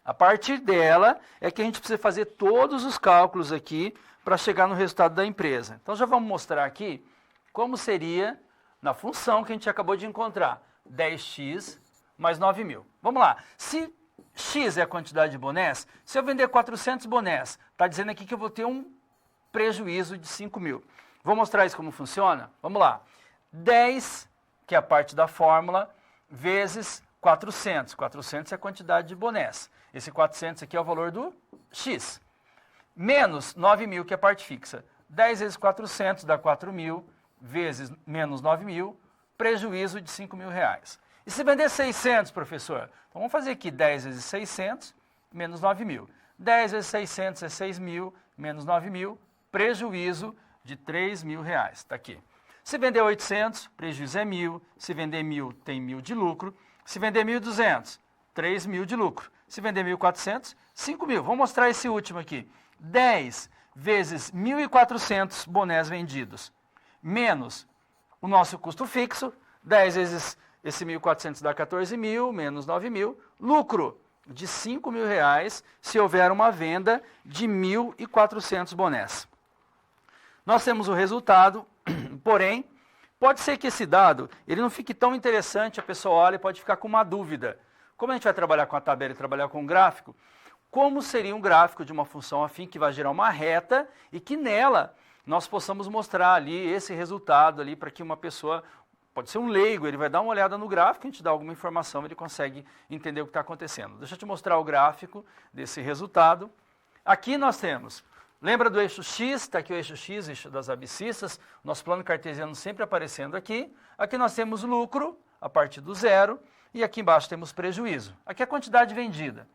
A partir dela é que a gente precisa fazer todos os cálculos aqui para chegar no resultado da empresa. Então, já vamos mostrar aqui como seria na função que a gente acabou de encontrar. 10x mais 9.000. Vamos lá. Se x é a quantidade de bonés, se eu vender 400 bonés, está dizendo aqui que eu vou ter um prejuízo de 5.000. Vou mostrar isso como funciona? Vamos lá. 10, que é a parte da fórmula, vezes 400. 400 é a quantidade de bonés. Esse 400 aqui é o valor do x. Menos 9.000, que é a parte fixa. 10 vezes 400 dá 4.000, vezes menos 9.000, prejuízo de 5.000 reais. E se vender 600, professor? Então vamos fazer aqui 10 vezes 600, menos 9.000. 10 vezes 600 é 6.000, menos 9.000, prejuízo de 3.000 reais. Está aqui. Se vender 800, prejuízo é 1.000. Se vender 1.000, tem 1.000 de lucro. Se vender 1.200, 3.000 de lucro. Se vender 1.400, 5.000. Vamos mostrar esse último aqui. 10 vezes 1.400 bonés vendidos, menos o nosso custo fixo. 10 vezes esse 1.400 dá 14.000, menos 9.000. Lucro de 5.000 reais se houver uma venda de 1.400 bonés. Nós temos o resultado, porém, pode ser que esse dado ele não fique tão interessante, a pessoa olha e pode ficar com uma dúvida. Como a gente vai trabalhar com a tabela e trabalhar com um gráfico, como seria um gráfico de uma função afim que vai gerar uma reta e que nela nós possamos mostrar ali esse resultado ali para que uma pessoa, pode ser um leigo, ele vai dar uma olhada no gráfico, a gente dá alguma informação, ele consegue entender o que está acontecendo. Deixa eu te mostrar o gráfico desse resultado. Aqui nós temos, lembra do eixo X, está aqui o eixo X, eixo das abscissas, nosso plano cartesiano sempre aparecendo aqui. Aqui nós temos lucro, a partir do zero, e aqui embaixo temos prejuízo. Aqui é a quantidade vendida.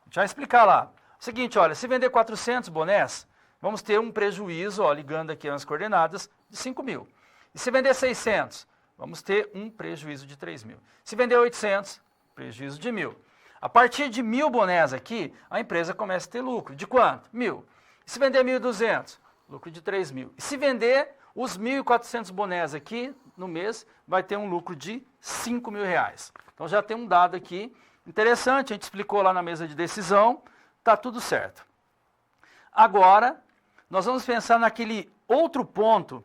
A gente vai explicar lá. O seguinte, olha, se vender 400 bonés, vamos ter um prejuízo, ó, ligando aqui as coordenadas, de 5.000. E se vender 600, vamos ter um prejuízo de 3.000. Se vender 800, prejuízo de 1.000. A partir de 1.000 bonés aqui, a empresa começa a ter lucro. De quanto? 1.000. E se vender 1.200, lucro de 3.000. E se vender os 1.400 bonés aqui, no mês, vai ter um lucro de 5.000 reais. Então já tem um dado aqui interessante, a gente explicou lá na mesa de decisão, está tudo certo. Agora, nós vamos pensar naquele outro ponto,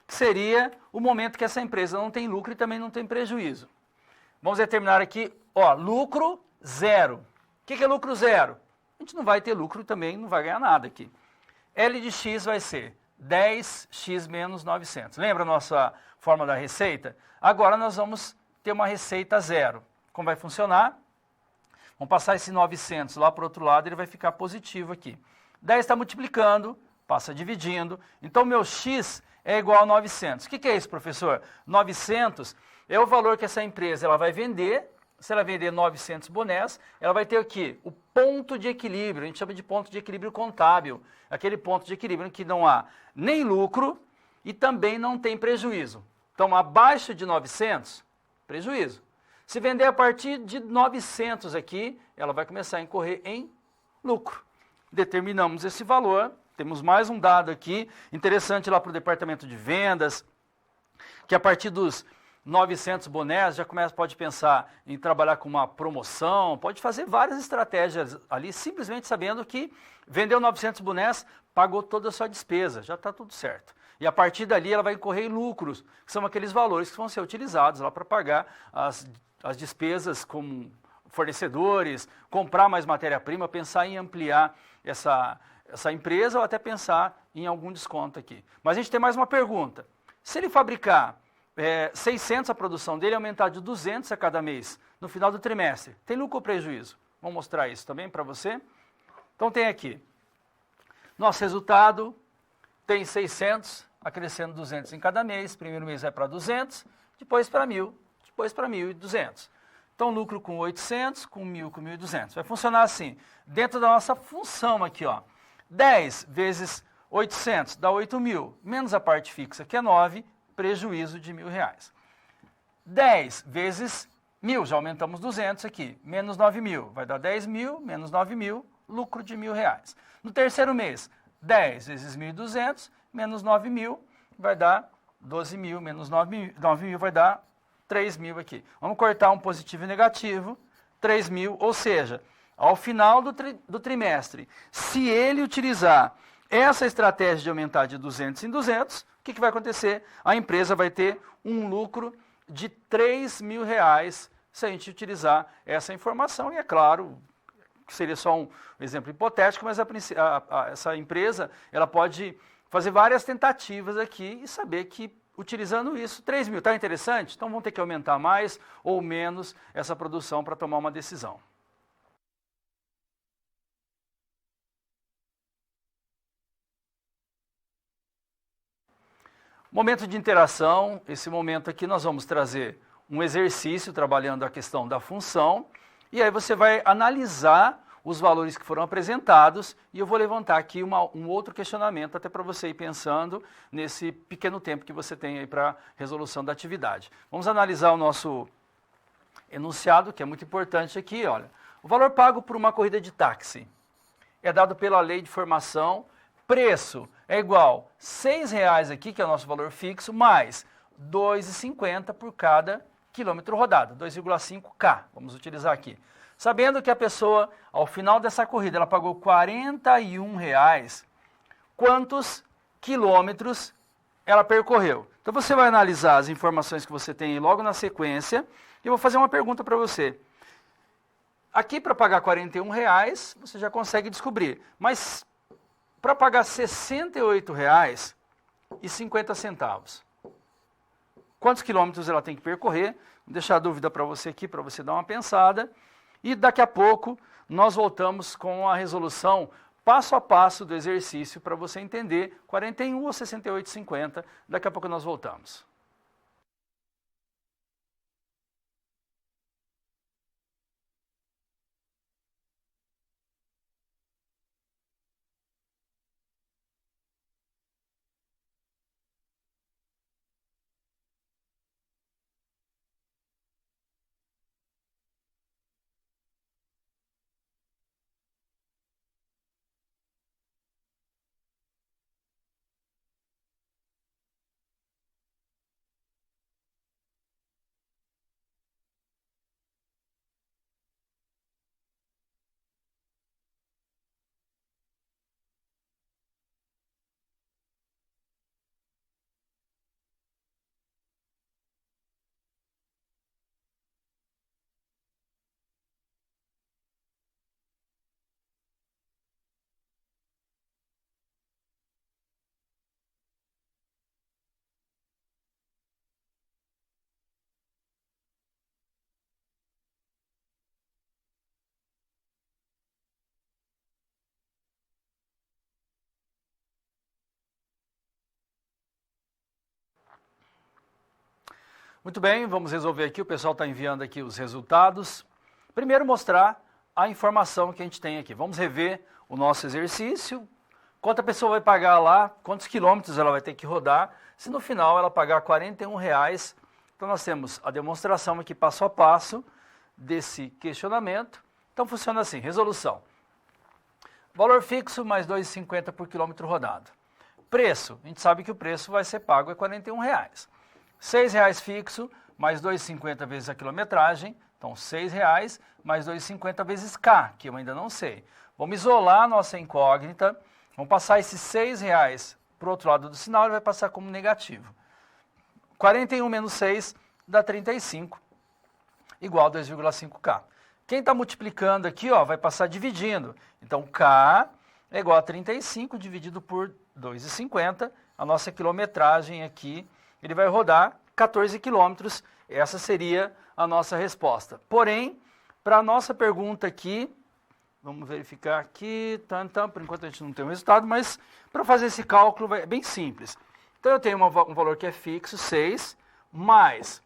que seria o momento que essa empresa não tem lucro e também não tem prejuízo. Vamos determinar aqui, ó, lucro zero. O que é lucro zero? A gente não vai ter lucro e também não vai ganhar nada aqui. L de x vai ser 10x menos 900. Lembra a nossa forma da receita? Agora nós vamos ter uma receita zero. Como vai funcionar? Vamos passar esse 900 lá para o outro lado, ele vai ficar positivo aqui. 10 está multiplicando, passa dividindo. Então, meu x é igual a 900. O que é isso, professor? 900 é o valor que essa empresa ela vai vender. Se ela vender 900 bonés, ela vai ter aqui o ponto de equilíbrio. A gente chama de ponto de equilíbrio contábil. Aquele ponto de equilíbrio em que não há nem lucro e também não tem prejuízo. Então, abaixo de 900, prejuízo. Se vender a partir de 900 aqui, ela vai começar a incorrer em lucro. Determinamos esse valor, temos mais um dado aqui, interessante lá para o departamento de vendas, que a partir dos 900 bonés já pode pensar em trabalhar com uma promoção, pode fazer várias estratégias ali, simplesmente sabendo que vendeu 900 bonés, pagou toda a sua despesa, já está tudo certo. E a partir dali ela vai incorrer em lucros, que são aqueles valores que vão ser utilizados lá para pagar as despesas como fornecedores, comprar mais matéria-prima, pensar em ampliar essa empresa ou até pensar em algum desconto aqui. Mas a gente tem mais uma pergunta. Se ele fabricar 600 a produção dele, aumentar de 200 a cada mês, no final do trimestre, tem lucro ou prejuízo? Vamos mostrar isso também para você? Então tem aqui, nosso resultado tem 600, acrescendo 200 em cada mês, primeiro mês vai para 200, depois para 1.000, depois para 1.200. Então, lucro com 800, com 1.000, com 1.200. Vai funcionar assim, dentro da nossa função aqui, ó. 10 vezes 800 dá 8.000, menos a parte fixa, que é 9, prejuízo de R$1.000. 10 vezes 1.000, já aumentamos 200 aqui, menos 9.000, vai dar 10.000, menos 9.000, lucro de R$1.000. No terceiro mês, 10 vezes 1.200, menos 9.000, vai dar 12.000, menos 9.000 vai dar 3.000 aqui. Vamos cortar um positivo e negativo, 3.000, ou seja, ao final do trimestre, se ele utilizar essa estratégia de aumentar de 200 em 200, o que vai acontecer? A empresa vai ter um lucro de R$3.000 se a gente utilizar essa informação. E é claro, que seria só um exemplo hipotético, mas essa empresa ela pode fazer várias tentativas aqui e saber que utilizando isso, 3.000, está interessante? Então vão ter que aumentar mais ou menos essa produção para tomar uma decisão. Momento de interação, esse momento aqui nós vamos trazer um exercício trabalhando a questão da função, e aí você vai analisar os valores que foram apresentados, e eu vou levantar aqui um outro questionamento, até para você ir pensando nesse pequeno tempo que você tem aí para resolução da atividade. Vamos analisar o nosso enunciado, que é muito importante aqui, olha. O valor pago por uma corrida de táxi é dado pela lei de formação, preço é igual a R$6 aqui, que é o nosso valor fixo, mais R$ 2,50 por cada quilômetro rodado, 2,5K, vamos utilizar aqui. Sabendo que a pessoa, ao final dessa corrida, ela pagou R$41, quantos quilômetros ela percorreu? Então você vai analisar as informações que você tem logo na sequência, e eu vou fazer uma pergunta para você. Aqui, para pagar R$41, você já consegue descobrir, mas para pagar R$ 68,50, quantos quilômetros ela tem que percorrer? Vou deixar a dúvida para você aqui, para você dar uma pensada. E daqui a pouco nós voltamos com a resolução passo a passo do exercício para você entender 41 ou 68,50. Daqui a pouco nós voltamos. Muito bem, vamos resolver aqui, o pessoal está enviando aqui os resultados. Primeiro mostrar a informação que a gente tem aqui. Vamos rever o nosso exercício, quanto a pessoa vai pagar lá, quantos quilômetros ela vai ter que rodar, se no final ela pagar R$41. Então nós temos a demonstração aqui passo a passo desse questionamento. Então funciona assim, resolução. Valor fixo mais R$ 2,50 por quilômetro rodado. Preço, a gente sabe que o preço vai ser pago é R$41. R$6 fixo, mais 2,50 vezes a quilometragem, então R$6 mais 2,50 vezes K, que eu ainda não sei. Vamos isolar a nossa incógnita, vamos passar esses R$6 para o outro lado do sinal, ele vai passar como negativo. 41 menos 6 dá 35, igual a 2,5K. Quem está multiplicando aqui, ó, vai passar dividindo. Então, K é igual a 35 dividido por 2,50, a nossa quilometragem aqui, ele vai rodar 14 quilômetros, essa seria a nossa resposta. Porém, para a nossa pergunta aqui, vamos verificar aqui, por enquanto a gente não tem o resultado, mas para fazer esse cálculo é bem simples. Então eu tenho um valor que é fixo, 6, mais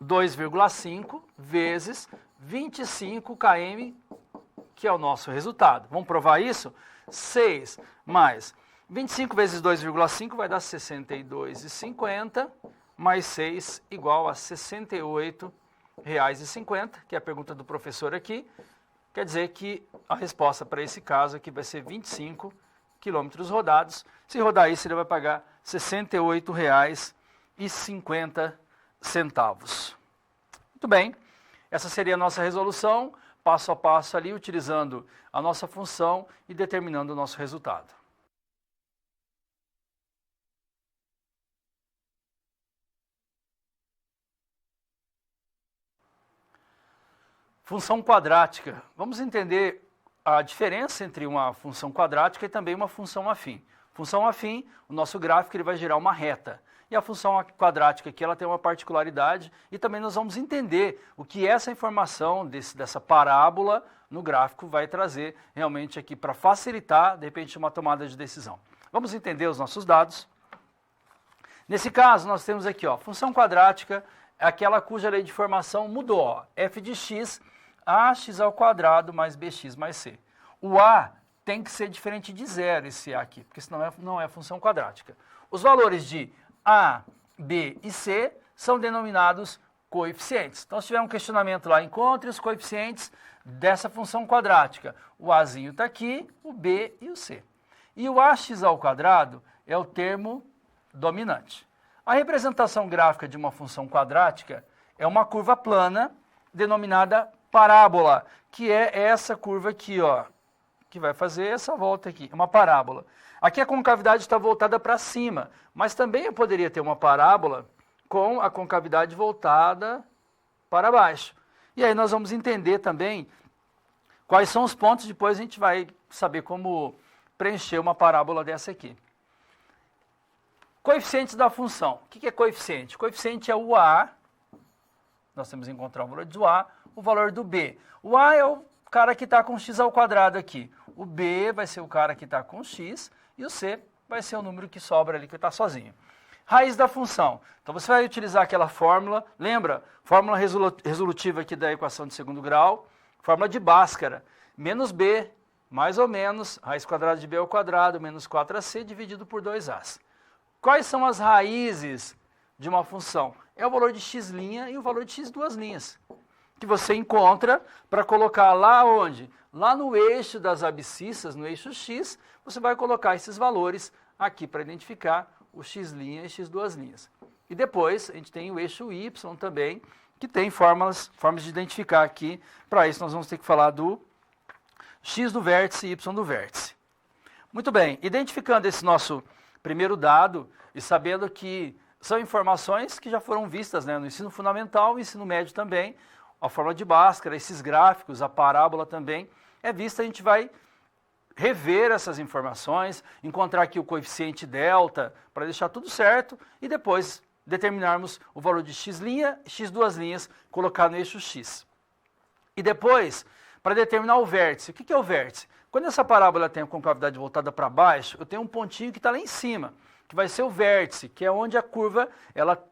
2,5 vezes 25 km, que é o nosso resultado. Vamos provar isso? 6 mais 25 vezes 2,5 vai dar 62,50, mais 6 igual a R$ 68,50, que é a pergunta do professor aqui. Quer dizer que a resposta para esse caso aqui vai ser 25 quilômetros rodados. Se rodar isso, ele vai pagar R$ 68,50. Muito bem, essa seria a nossa resolução, passo a passo ali, utilizando a nossa função e determinando o nosso resultado. Função quadrática. Vamos entender a diferença entre uma função quadrática e também uma função afim. Função afim, o nosso gráfico ele vai gerar uma reta. E a função quadrática aqui ela tem uma particularidade e também nós vamos entender o que essa informação dessa parábola no gráfico vai trazer realmente aqui para facilitar, de repente, uma tomada de decisão. Vamos entender os nossos dados. Nesse caso, nós temos aqui, ó, função quadrática é aquela cuja lei de formação mudou, ó, f de x, ax ao quadrado mais bx mais c. O a tem que ser diferente de zero, esse a aqui, porque senão não é função quadrática. Os valores de a, b e c são denominados coeficientes. Então, se tiver um questionamento lá, encontre os coeficientes dessa função quadrática. O azinho está aqui, o b e o c. E o ax ao quadrado é o termo dominante. A representação gráfica de uma função quadrática é uma curva plana denominada parábola, que é essa curva aqui, ó, que vai fazer essa volta aqui, uma parábola. Aqui a concavidade está voltada para cima, mas também eu poderia ter uma parábola com a concavidade voltada para baixo. E aí nós vamos entender também quais são os pontos, depois a gente vai saber como preencher uma parábola dessa aqui. Coeficientes da função. O que é coeficiente? Coeficiente é o a, nós temos que encontrar o valor do a, o valor do b. O a é o cara que está com x ao quadrado aqui. O b vai ser o cara que está com x e o c vai ser o número que sobra ali, que está sozinho. Raiz da função. Então você vai utilizar aquela fórmula, lembra? Fórmula resolutiva aqui da equação de segundo grau, fórmula de Bhaskara. Menos b, mais ou menos, raiz quadrada de b ao quadrado, menos 4ac dividido por 2a. Quais são as raízes de uma função? É o valor de x' e o valor de x duas linhas, que você encontra para colocar lá onde? Lá no eixo das abscissas, no eixo x, você vai colocar esses valores aqui para identificar o x' e x duas linhas. E depois a gente tem o eixo y também, que tem formas de identificar aqui. Para isso nós vamos ter que falar do x do vértice e y do vértice. Muito bem, identificando esse nosso primeiro dado e sabendo que são informações que já foram vistas, né, no ensino fundamental e ensino médio também, a fórmula de Bhaskara, esses gráficos, a parábola também é vista, a gente vai rever essas informações, encontrar aqui o coeficiente delta para deixar tudo certo e depois determinarmos o valor de x' e x duas linhas, colocar no eixo x. E depois, para determinar o vértice, o que é o vértice? Quando essa parábola tem a concavidade voltada para baixo, eu tenho um pontinho que está lá em cima, que vai ser o vértice, que é onde a curva ela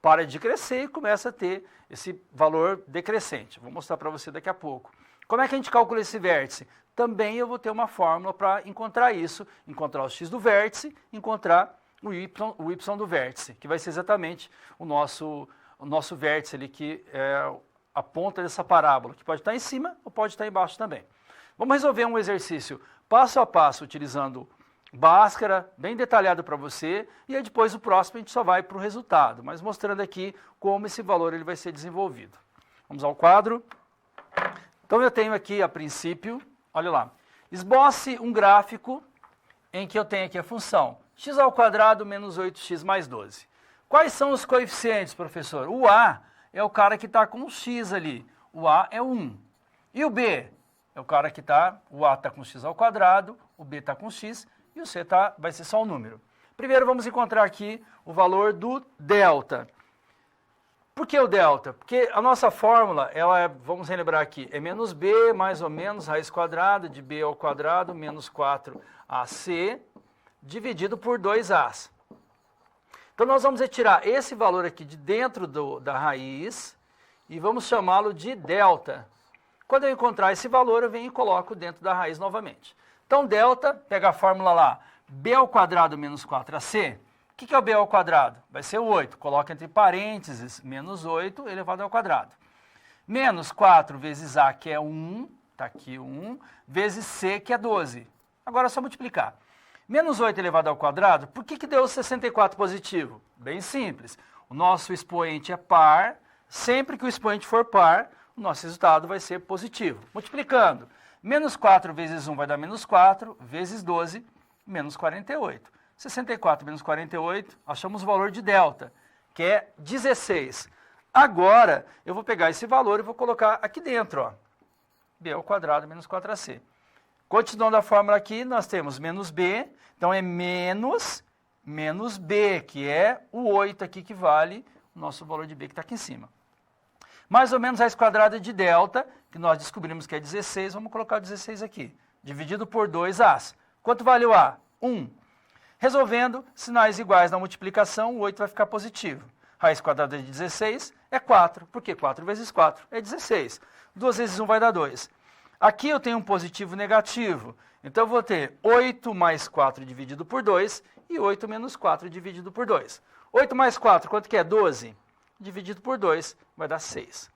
para de crescer e começa a ter esse valor decrescente. Vou mostrar para você daqui a pouco. Como é que a gente calcula esse vértice? Também eu vou ter uma fórmula para encontrar isso, encontrar o x do vértice, encontrar o y do vértice, que vai ser exatamente o nosso vértice ali, que é a ponta dessa parábola, que pode estar em cima ou pode estar embaixo também. Vamos resolver um exercício passo a passo, utilizando Bhaskara, bem detalhado para você, e aí depois o próximo a gente só vai para o resultado, mas mostrando aqui como esse valor ele vai ser desenvolvido. Vamos ao quadro. Então eu tenho aqui, a princípio, olha lá, esboce um gráfico em que eu tenho aqui a função x ao quadrado menos 8x mais 12. Quais são os coeficientes, professor? O a é o cara que está com o x ali, o a é 1. E o b é o cara que está, o a está com x ao quadrado, o b está com x, e o c vai ser só o número. Primeiro vamos encontrar aqui o valor do delta. Por que o delta? Porque a nossa fórmula, ela é, vamos relembrar aqui, é menos b mais ou menos raiz quadrada de b ao quadrado menos 4ac dividido por 2a. Então nós vamos retirar esse valor aqui de dentro da raiz e vamos chamá-lo de delta. Quando eu encontrar esse valor, eu venho e coloco dentro da raiz novamente. Então, delta, pega a fórmula lá, b ao quadrado menos 4ac. O que é o b ao quadrado? Vai ser o 8. Coloca entre parênteses, menos 8 elevado ao quadrado. Menos 4 vezes a, que é 1, está aqui 1, vezes c, que é 12. Agora é só multiplicar. Menos 8 elevado ao quadrado, por que deu 64 positivo? Bem simples. O nosso expoente é par. Sempre que o expoente for par, o nosso resultado vai ser positivo. Multiplicando. Menos 4 vezes 1 vai dar menos 4, vezes 12, menos 48. 64 menos 48, achamos o valor de delta, que é 16. Agora, eu vou pegar esse valor e vou colocar aqui dentro, ó. b ao quadrado menos 4ac. Continuando a fórmula aqui, nós temos menos b, então é menos b, que é o 8 aqui, que vale o nosso valor de b que está aqui em cima. Mais ou menos raiz quadrada de delta, que nós descobrimos que é 16, vamos colocar 16 aqui. Dividido por 2a. Quanto vale o a? 1. Resolvendo, sinais iguais na multiplicação, o 8 vai ficar positivo. Raiz quadrada de 16 é 4. Por quê? 4 vezes 4 é 16. 2 vezes 1 vai dar 2. Aqui eu tenho um positivo e negativo. Então, eu vou ter 8 mais 4 dividido por 2 e 8 menos 4 dividido por 2. 8 mais 4, quanto que é? 12. Dividido por 2 vai dar 6.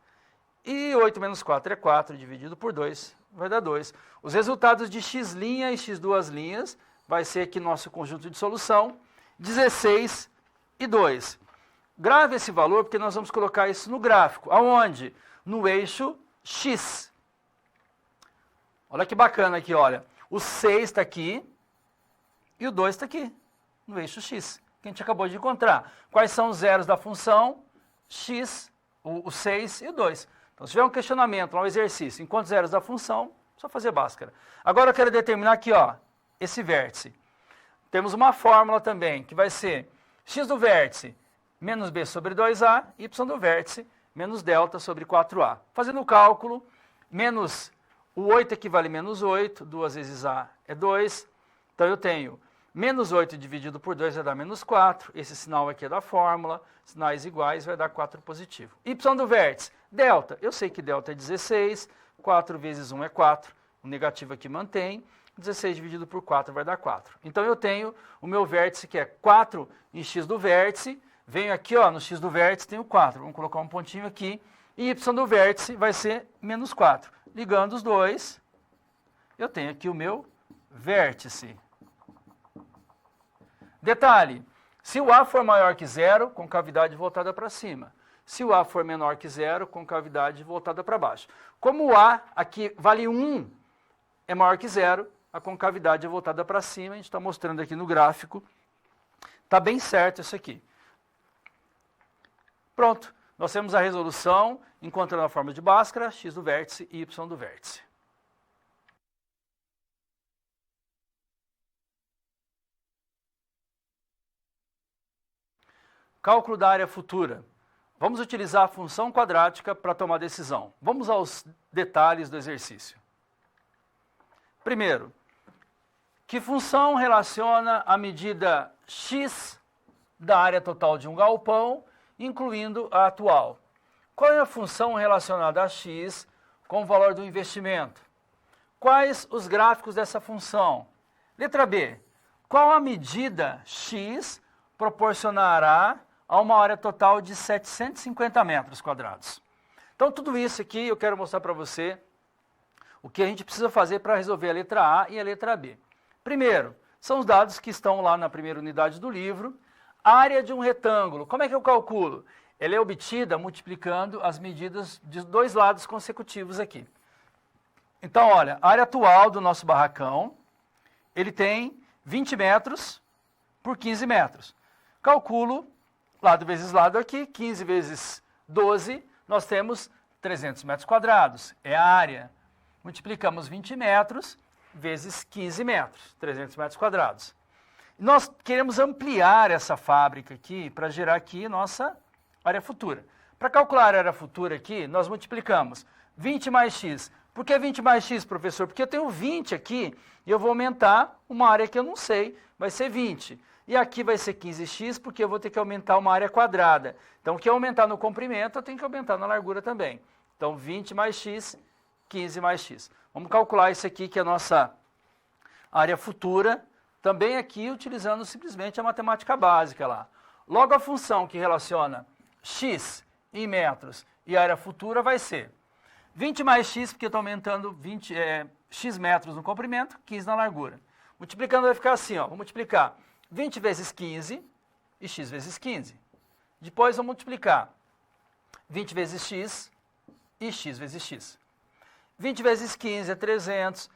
E 8 menos 4 é 4, dividido por 2 vai dar 2. Os resultados de x' e x2' vai ser aqui nosso conjunto de solução, 16 e 2. Grave esse valor, porque nós vamos colocar isso no gráfico. Aonde? No eixo x. Olha que bacana aqui, olha. O 6 está aqui e o 2 está aqui, no eixo x, que a gente acabou de encontrar. Quais são os zeros da função? X, o 6 e o 2. Então, se tiver um questionamento, um exercício, encontre zeros da função, só fazer Bhaskara. Agora eu quero determinar aqui, ó, esse vértice. Temos uma fórmula também, que vai ser x do vértice menos b sobre 2a, y do vértice menos delta sobre 4a. Fazendo o cálculo, menos o 8 equivale a menos 8, 2 vezes a é 2. Então, eu tenho menos 8 dividido por 2 vai dar menos 4. Esse sinal aqui é da fórmula. Sinais iguais vai dar 4 positivo. Y do vértice, delta. Eu sei que delta é 16. 4 vezes 1 é 4. O negativo aqui mantém. 16 dividido por 4 vai dar 4. Então, eu tenho o meu vértice, que é 4 em x do vértice. Venho aqui, ó, no x do vértice, tenho 4. Vamos colocar um pontinho aqui. E y do vértice vai ser menos 4. Ligando os dois, eu tenho aqui o meu vértice. Detalhe, se o A for maior que 0, concavidade voltada para cima. Se o A for menor que 0, concavidade voltada para baixo. Como o A aqui vale 1, é maior que 0, a concavidade é voltada para cima. A gente está mostrando aqui no gráfico. Está bem certo isso aqui. Pronto. Nós temos a resolução, encontrando a fórmula de Bhaskara, x do vértice e y do vértice. Cálculo da área futura. Vamos utilizar a função quadrática para tomar decisão. Vamos aos detalhes do exercício. Primeiro, que função relaciona a medida x da área total de um galpão, incluindo a atual? Qual é a função relacionada a x com o valor do investimento? Quais os gráficos dessa função? Letra B. Qual a medida x proporcionará a uma área total de 750 metros quadrados? Então, tudo isso aqui eu quero mostrar para você o que a gente precisa fazer para resolver a letra A e a letra B. Primeiro, são os dados que estão lá na primeira unidade do livro. Área de um retângulo, como é que eu calculo? Ela é obtida multiplicando as medidas de dois lados consecutivos aqui. Então, olha, a área atual do nosso barracão, ele tem 20 metros por 15 metros. Calculo, lado vezes lado aqui, 15 vezes 12, nós temos 300 metros quadrados, é a área. Multiplicamos 20 metros vezes 15 metros, 300 metros quadrados. Nós queremos ampliar essa fábrica aqui para gerar aqui nossa área futura. Para calcular a área futura aqui, nós multiplicamos 20 mais x. Por que 20 mais x, professor? Porque eu tenho 20 aqui e eu vou aumentar uma área que eu não sei, vai ser 20. E aqui vai ser 15x, porque eu vou ter que aumentar uma área quadrada. Então, o que eu aumentar no comprimento, eu tenho que aumentar na largura também. Então, 20 mais x, 15 mais x. Vamos calcular isso aqui, que é área futura, também aqui utilizando simplesmente a matemática básica lá. Logo, a função que relaciona x em metros e área futura vai ser 20 mais x, porque eu estou aumentando x metros no comprimento, 15 na largura. Multiplicando vai ficar assim, ó, vou multiplicar 20 vezes 15 e x vezes 15. Depois vou multiplicar 20 vezes x e x vezes x. 20 vezes 15 é 300,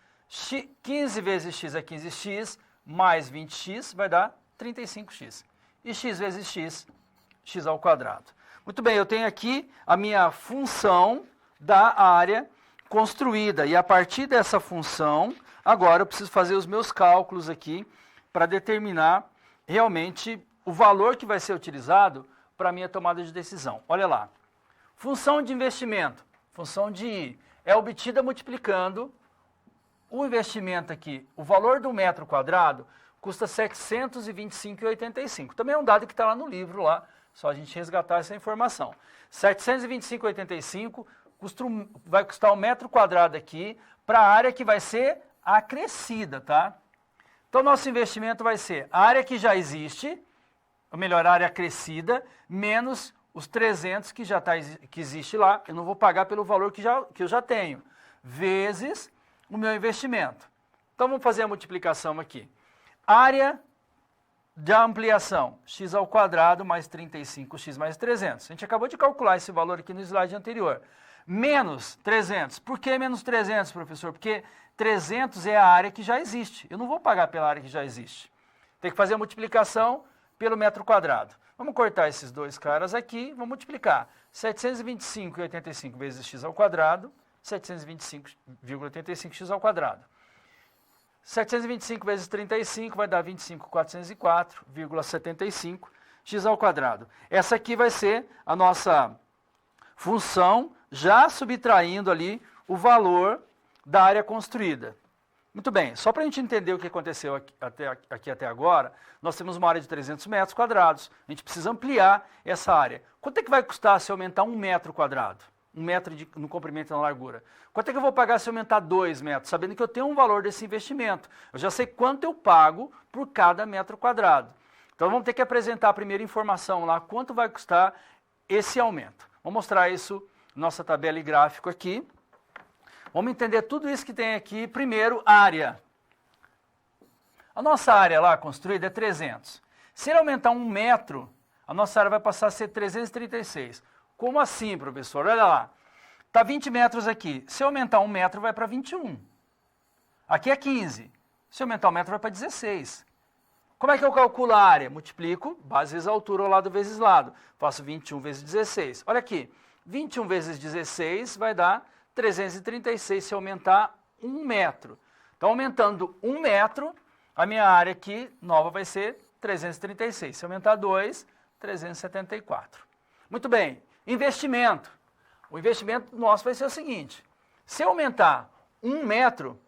15 vezes x é 15x, mais 20x vai dar 35x. E x vezes x, x ao quadrado. Muito bem, eu tenho aqui a minha função da área construída. E a partir dessa função, agora eu preciso fazer os meus cálculos aqui para determinar realmente o valor que vai ser utilizado para a minha tomada de decisão. Olha lá. Função de investimento, função de I, é obtida multiplicando o investimento aqui. O valor do metro quadrado custa R$ 725,85. Também é um dado que está lá no livro, lá, só a gente resgatar essa informação. R$ 725,85 vai custar um metro quadrado aqui para a área que vai ser acrescida, tá? Então, nosso investimento vai ser a área que já existe, ou melhor, a área acrescida, menos os 300 que existe lá. Eu não vou pagar pelo valor que eu já tenho, vezes o meu investimento. Então, vamos fazer a multiplicação aqui. Área da ampliação, x ao quadrado mais 35x mais 300. A gente acabou de calcular esse valor aqui no slide anterior. Menos 300. Por que menos 300, professor? Porque 300 é a área que já existe. Eu não vou pagar pela área que já existe. Tem que fazer a multiplicação pelo metro quadrado. Vamos cortar esses dois caras aqui, vamos multiplicar. 725,85 vezes x ao quadrado, 725,85x ao quadrado. 725 vezes 35 vai dar 25.404,75 x ao quadrado. Essa aqui vai ser a nossa função, já subtraindo ali o valor da área construída. Muito bem, só para a gente entender o que aconteceu aqui até agora, nós temos uma área de 300 metros quadrados, a gente precisa ampliar essa área. Quanto é que vai custar se aumentar 1 metro quadrado? 1 metro no comprimento e na largura. Quanto é que eu vou pagar se aumentar 2 metros? Sabendo que eu tenho um valor desse investimento. Eu já sei quanto eu pago por cada metro quadrado. Então vamos ter que apresentar a primeira informação lá, quanto vai custar esse aumento. Vou mostrar isso na nossa tabela e gráfico aqui. Vamos entender tudo isso que tem aqui. Primeiro, área. A nossa área lá construída é 300. Se ele aumentar 1 metro, a nossa área vai passar a ser 336. Como assim, professor? Olha lá. Está 20 metros aqui. Se aumentar 1 metro, vai para 21. Aqui é 15. Se aumentar 1 metro, vai para 16. Como é que eu calculo a área? Multiplico base vezes altura, ou lado vezes lado. Faço 21 vezes 16. Olha aqui. 21 vezes 16 vai dar 336 se aumentar 1 metro. Então, aumentando 1 metro, a minha área aqui nova vai ser 336. Se aumentar 2, 374. Muito bem. Investimento. O investimento nosso vai ser o seguinte. Se aumentar 1 metro,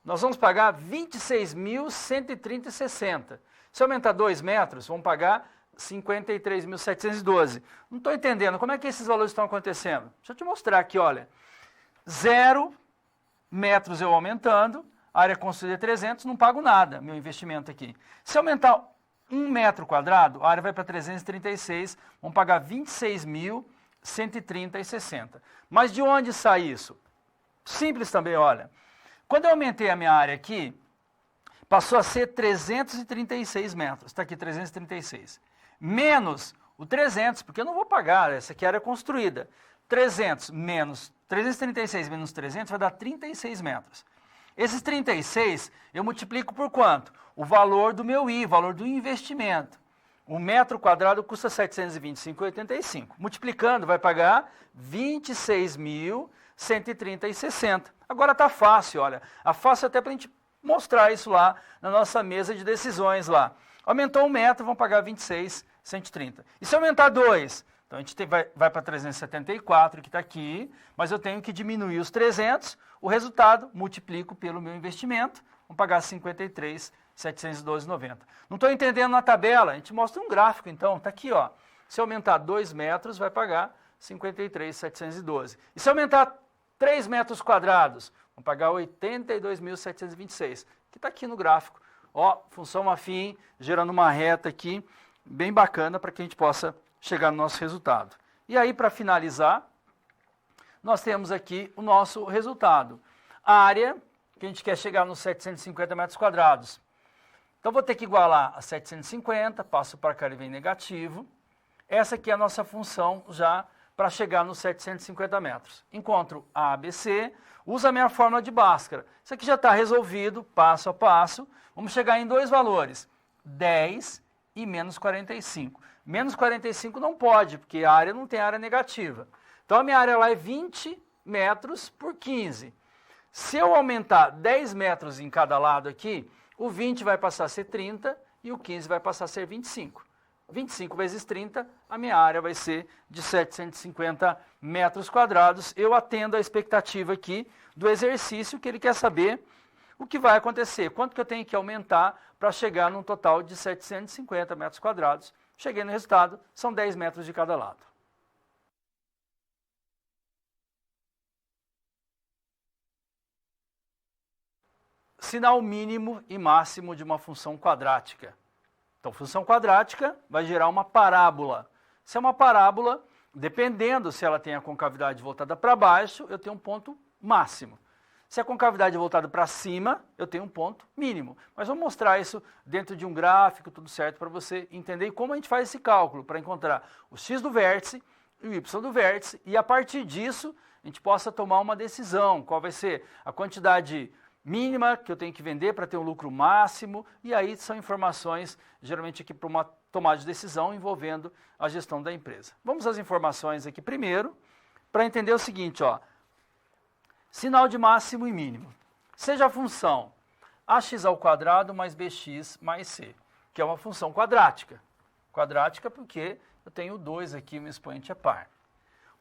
nós vamos pagar 26.130,60. Se aumentar 2 metros, vamos pagar 53.712. Não estou entendendo. Como é que esses valores estão acontecendo? Deixa eu te mostrar aqui, olha. 0 metros eu aumentando, área construída é 300, não pago nada, meu investimento aqui. Se aumentar 1 metro quadrado, a área vai para 336, vamos pagar 26.130,60. Mas de onde sai isso? Simples também, olha. Quando eu aumentei a minha área aqui, passou a ser 336 metros, está aqui 336. Menos o 300, porque eu não vou pagar, essa aqui é a área construída. 336 menos 300 vai dar 36 metros. Esses 36 eu multiplico por quanto? O valor do meu I, o valor do investimento. Um metro quadrado custa 725,85. Multiplicando vai pagar 26.130,60. Agora está fácil, olha. Está fácil até para a gente mostrar isso lá na nossa mesa de decisões lá. Aumentou 1 metro, vão pagar 26.130. E se aumentar 2? Então, a gente vai para 374, que está aqui, mas eu tenho que diminuir os 300, o resultado, multiplico pelo meu investimento, vamos pagar 53.712,90. Não estou entendendo na tabela, a gente mostra um gráfico, então, está aqui, ó. Se aumentar 2 metros, vai pagar 53.712. E se aumentar 3 metros quadrados, vamos pagar 82.726. que está aqui no gráfico. Ó, função afim, gerando uma reta aqui, bem bacana para que a gente possa chegar no nosso resultado. E aí, para finalizar, nós temos aqui o nosso resultado. A área, que a gente quer chegar nos 750 metros quadrados. Então, vou ter que igualar a 750, passo para cá e vem negativo. Essa aqui é a nossa função já para chegar nos 750 metros. Encontro A, B, C, uso a minha fórmula de Bhaskara. Isso aqui já está resolvido, passo a passo. Vamos chegar em dois valores, 10 e menos 45. Menos 45 não pode, porque a área não tem área negativa. Então, a minha área lá é 20 metros por 15. Se eu aumentar 10 metros em cada lado aqui, o 20 vai passar a ser 30 e o 15 vai passar a ser 25. 25 vezes 30, a minha área vai ser de 750 metros quadrados. Eu atendo a expectativa aqui do exercício, que ele quer saber o que vai acontecer, quanto que eu tenho que aumentar para chegar num total de 750 metros quadrados. Cheguei no resultado, são 10 metros de cada lado. Sinal mínimo e máximo de uma função quadrática. Então, função quadrática vai gerar uma parábola. Se é uma parábola, dependendo se ela tem a concavidade voltada para baixo, eu tenho um ponto máximo. Se a concavidade é voltada para cima, eu tenho um ponto mínimo. Mas vamos mostrar isso dentro de um gráfico, tudo certo, para você entender como a gente faz esse cálculo, para encontrar o x do vértice e o y do vértice, e a partir disso, a gente possa tomar uma decisão, qual vai ser a quantidade mínima que eu tenho que vender para ter um lucro máximo, e aí são informações, geralmente aqui para uma tomada de decisão envolvendo a gestão da empresa. Vamos às informações aqui primeiro, para entender o seguinte, ó, sinal de máximo e mínimo. Seja a função ax² mais bx mais c, que é uma função quadrática. Quadrática porque eu tenho 2 aqui, meu expoente é par.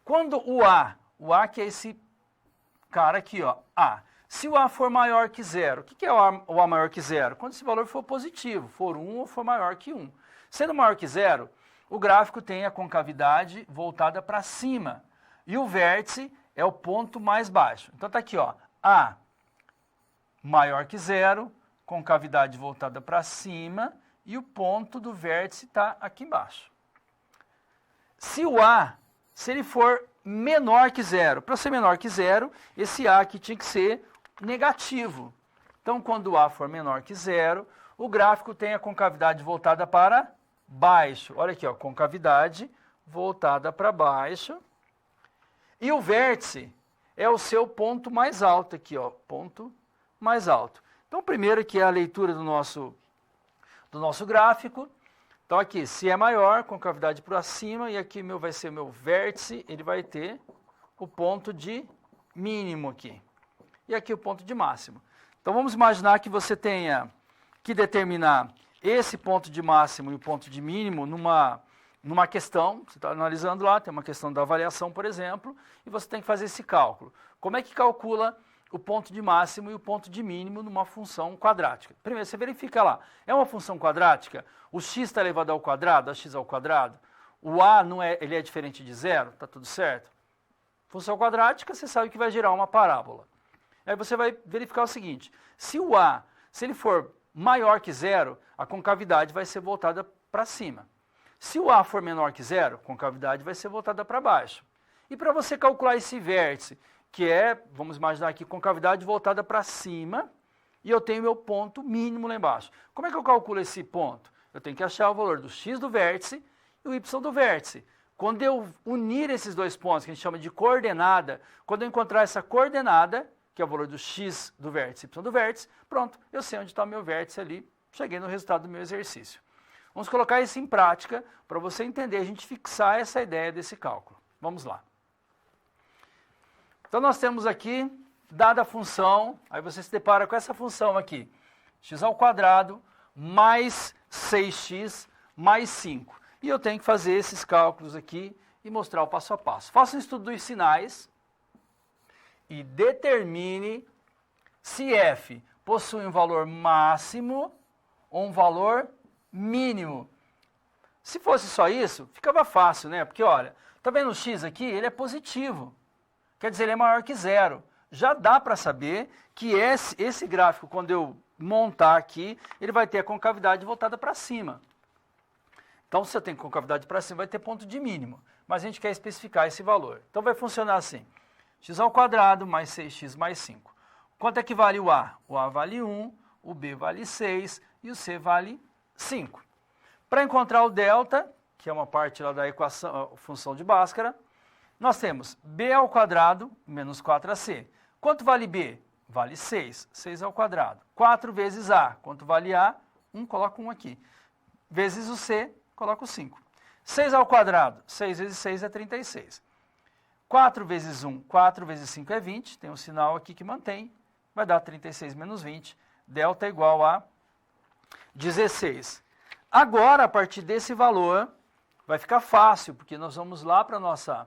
Quando o A que é esse cara aqui, ó, A, se o A for maior que zero, o que é o A maior que zero? Quando esse valor for positivo, for 1 ou for maior que 1. Sendo maior que zero, o gráfico tem a concavidade voltada para cima. E o vértice é o ponto mais baixo. Então está aqui, ó, A maior que zero, concavidade voltada para cima, e o ponto do vértice está aqui embaixo. Se o A, se ele for menor que zero, para ser menor que zero, esse A aqui tinha que ser negativo. Então, quando o A for menor que zero, o gráfico tem a concavidade voltada para baixo. Olha aqui, ó, concavidade voltada para baixo. E o vértice é o seu ponto mais alto aqui, ó, ponto mais alto. Então, primeiro aqui é a leitura do nosso gráfico. Então, aqui, se é maior, concavidade para cima, e aqui vai ser o meu vértice, ele vai ter o ponto de mínimo aqui. E aqui o ponto de máximo. Então, vamos imaginar que você tenha que determinar esse ponto de máximo e o ponto de mínimo numa questão. Você está analisando lá, tem uma questão da avaliação, por exemplo, e você tem que fazer esse cálculo. Como é que calcula o ponto de máximo e o ponto de mínimo numa função quadrática? Primeiro, você verifica lá. É uma função quadrática? O x está elevado ao quadrado, ax ao quadrado? O a não é, ele é diferente de zero? Está tudo certo? Função quadrática, você sabe que vai gerar uma parábola. Aí você vai verificar o seguinte, se o A, se ele for maior que zero, a concavidade vai ser voltada para cima. Se o A for menor que zero, a concavidade vai ser voltada para baixo. E para você calcular esse vértice, que é, vamos imaginar aqui, concavidade voltada para cima, e eu tenho meu ponto mínimo lá embaixo. Como é que eu calculo esse ponto? Eu tenho que achar o valor do x do vértice e o y do vértice. Quando eu unir esses dois pontos, que a gente chama de coordenada, quando eu encontrar essa coordenada, que é o valor do x do vértice e y do vértice, pronto, eu sei onde está o meu vértice ali, cheguei no resultado do meu exercício. Vamos colocar isso em prática para você entender, a gente fixar essa ideia desse cálculo. Vamos lá. Então, nós temos aqui, dada a função, aí você se depara com essa função aqui, x² mais 6x mais 5. E eu tenho que fazer esses cálculos aqui e mostrar o passo a passo. Faça um estudo dos sinais e determine se f possui um valor máximo ou um valor mínimo. Se fosse só isso, ficava fácil, né? Porque, olha, tá vendo o x aqui? Ele é positivo. Quer dizer, ele é maior que zero. Já dá para saber que esse gráfico, quando eu montar aqui, ele vai ter a concavidade voltada para cima. Então, se eu tenho concavidade para cima, vai ter ponto de mínimo. Mas a gente quer especificar esse valor. Então, vai funcionar assim. X² mais 6x mais 5. Quanto é que vale o A? O A vale 1, o B vale 6 e o C vale 5. Para encontrar o delta, que é uma parte lá da equação, função de Bhaskara, nós temos B² menos 4AC. Quanto vale B? Vale 6. 6². 4 vezes A. Quanto vale A? 1, coloca 1 aqui. Vezes o C, coloco 5. 6², 6 vezes 6 é 36. 4 vezes 1, 4 vezes 5 é 20. Tem um sinal aqui que mantém. Vai dar 36 menos 20. Delta é igual a 16. Agora, a partir desse valor, vai ficar fácil, porque nós vamos lá para a nossa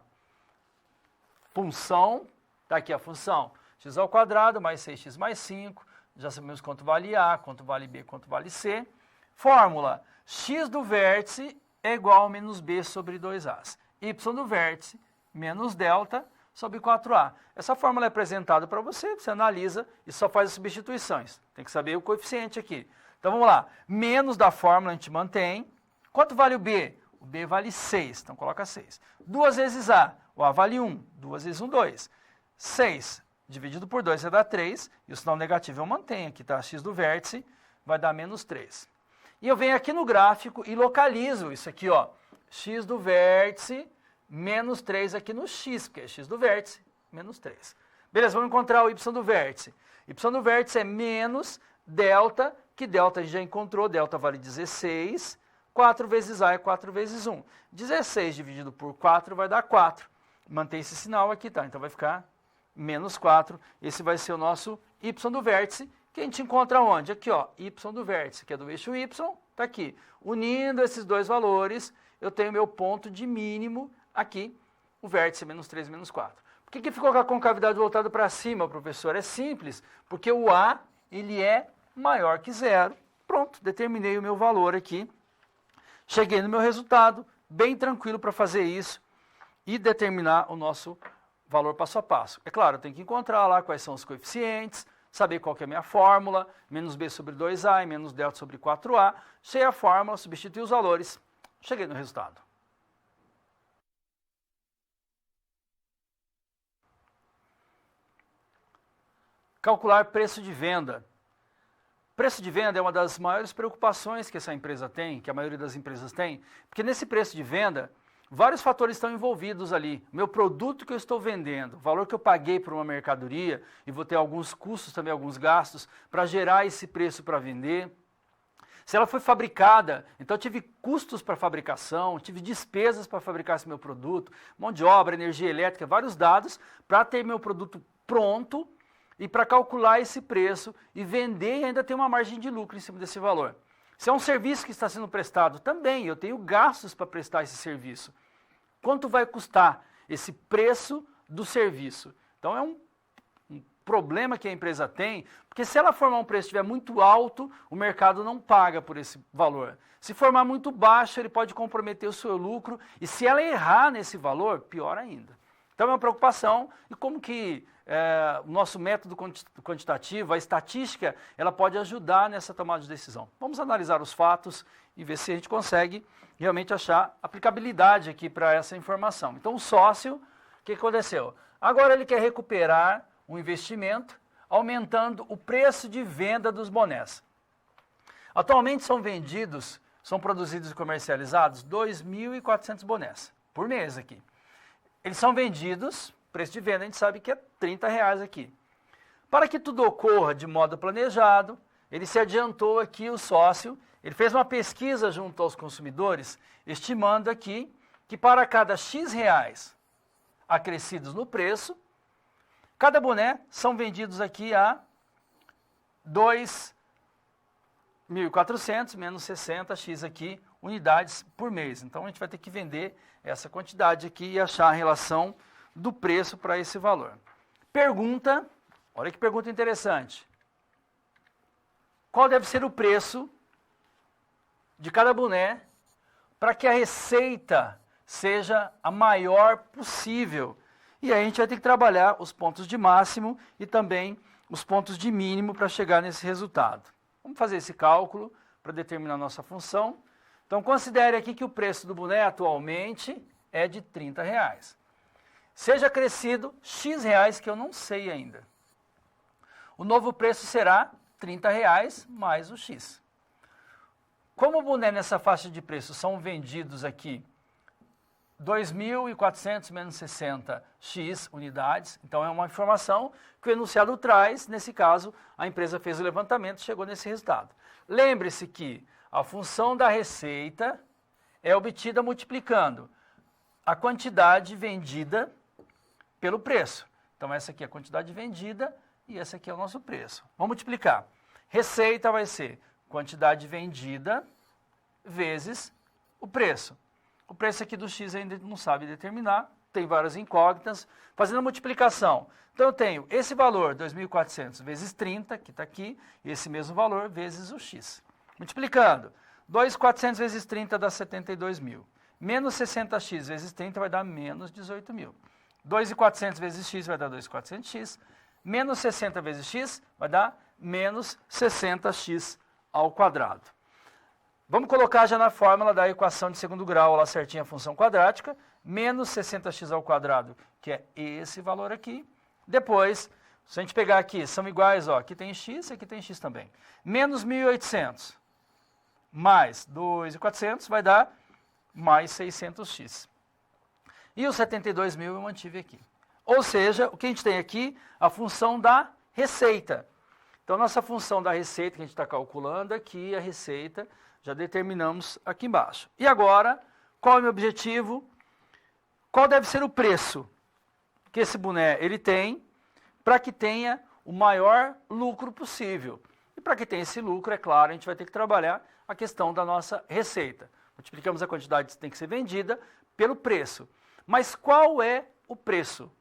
função. Está aqui a função. X² mais 6x mais 5. Já sabemos quanto vale A, quanto vale B, quanto vale C. Fórmula. X do vértice é igual a menos B sobre 2As. Y do vértice menos delta sobre 4A. Essa fórmula é apresentada para você, você analisa e só faz as substituições. Tem que saber o coeficiente aqui. Então vamos lá. Menos da fórmula a gente mantém. Quanto vale o B? O B vale 6, então coloca 6. 2 vezes A. O A vale 1. 2 vezes 1, 2. 6 dividido por 2 vai dar 3. E o sinal negativo eu mantenho aqui, tá? X do vértice vai dar menos 3. E eu venho aqui no gráfico e localizo isso aqui, ó. X do vértice menos 3 aqui no X, porque é X do vértice menos 3. Beleza, vamos encontrar o Y do vértice. Y do vértice é menos delta, que delta a gente já encontrou, delta vale 16. 4 vezes A é 4 vezes 1. 16 dividido por 4 vai dar 4. Mantém esse sinal aqui, tá? Então vai ficar menos 4. Esse vai ser o nosso Y do vértice, que a gente encontra onde? Aqui, ó, Y do vértice, que é do eixo Y, tá aqui. Unindo esses dois valores, eu tenho meu ponto de mínimo aqui, o vértice menos 3, menos 4. Por que ficou com a concavidade voltada para cima, professor? É simples, porque o A, ele é maior que zero. Pronto, determinei o meu valor aqui. Cheguei no meu resultado, bem tranquilo para fazer isso e determinar o nosso valor passo a passo. É claro, eu tenho que encontrar lá quais são os coeficientes, saber qual que é a minha fórmula, menos B sobre 2A e menos delta sobre 4A. Sei a fórmula, substitui os valores, cheguei no resultado. Calcular preço de venda. Preço de venda é uma das maiores preocupações que essa empresa tem, que a maioria das empresas tem, porque nesse preço de venda, vários fatores estão envolvidos ali. Meu produto que eu estou vendendo, o valor que eu paguei por uma mercadoria, e vou ter alguns custos também, alguns gastos, para gerar esse preço para vender. Se ela foi fabricada, então eu tive custos para fabricação, tive despesas para fabricar esse meu produto, mão de obra, energia elétrica, vários dados, para ter meu produto pronto, e para calcular esse preço e vender e ainda ter uma margem de lucro em cima desse valor. Se é um serviço que está sendo prestado, também eu tenho gastos para prestar esse serviço. Quanto vai custar esse preço do serviço? Então é um problema que a empresa tem, porque se ela formar um preço que estiver muito alto, o mercado não paga por esse valor. Se formar muito baixo, ele pode comprometer o seu lucro, e se ela errar nesse valor, pior ainda. Então é uma preocupação, e como que o nosso método quantitativo, a estatística, ela pode ajudar nessa tomada de decisão. Vamos analisar os fatos e ver se a gente consegue realmente achar aplicabilidade aqui para essa informação. Então o sócio, o que aconteceu? Agora ele quer recuperar um investimento, aumentando o preço de venda dos bonés. Atualmente são produzidos e comercializados 2.400 bonés por mês aqui. Eles são vendidos, preço de venda a gente sabe que é R$30 aqui. Para que tudo ocorra de modo planejado, ele se adiantou aqui, o sócio, ele fez uma pesquisa junto aos consumidores, estimando aqui que para cada X reais acrescidos no preço, cada boné são vendidos aqui a 2.400 menos 60 X aqui, unidades por mês. Então a gente vai ter que vender essa quantidade aqui e achar a relação do preço para esse valor. Pergunta, olha que pergunta interessante. Qual deve ser o preço de cada boné para que a receita seja a maior possível? E aí a gente vai ter que trabalhar os pontos de máximo e também os pontos de mínimo para chegar nesse resultado. Vamos fazer esse cálculo para determinar a nossa função. Então, considere aqui que o preço do boné atualmente é de R$30. Seja acrescido X reais, que eu não sei ainda. O novo preço será R$30 mais o X. Como o boné nessa faixa de preço são vendidos aqui 2.400 menos 60 X unidades, então é uma informação que o enunciado traz, nesse caso a empresa fez o levantamento e chegou nesse resultado. Lembre-se que a função da receita é obtida multiplicando a quantidade vendida pelo preço. Então essa aqui é a quantidade vendida e esse aqui é o nosso preço. Vamos multiplicar. Receita vai ser quantidade vendida vezes o preço. O preço aqui do X ainda não sabe determinar, tem várias incógnitas. Fazendo a multiplicação, então eu tenho esse valor, 2.400 vezes 30, que está aqui, e esse mesmo valor vezes o X. Multiplicando, 2.400 vezes 30 dá 72.000. Menos 60x vezes 30 vai dar menos 18.000. 2.400 vezes x vai dar 2.400x. Menos 60 vezes x vai dar menos 60x ao quadrado. Vamos colocar já na fórmula da equação de segundo grau, lá certinha a função quadrática, menos 60x ao quadrado, que é esse valor aqui. Depois, se a gente pegar aqui, são iguais, ó, aqui tem x e aqui tem x também. Menos 1.800 mais 2.400 vai dar mais 600x. E os 72.000 eu mantive aqui. Ou seja, o que a gente tem aqui? A função da receita. Então, nossa função da receita que a gente está calculando aqui, a receita, já determinamos aqui embaixo. E agora, qual é o meu objetivo? Qual deve ser o preço que esse boné ele tem para que tenha o maior lucro possível? E para que tenha esse lucro, é claro, a gente vai ter que trabalhar a questão da nossa receita. Multiplicamos a quantidade que tem que ser vendida pelo preço. Mas qual é o preço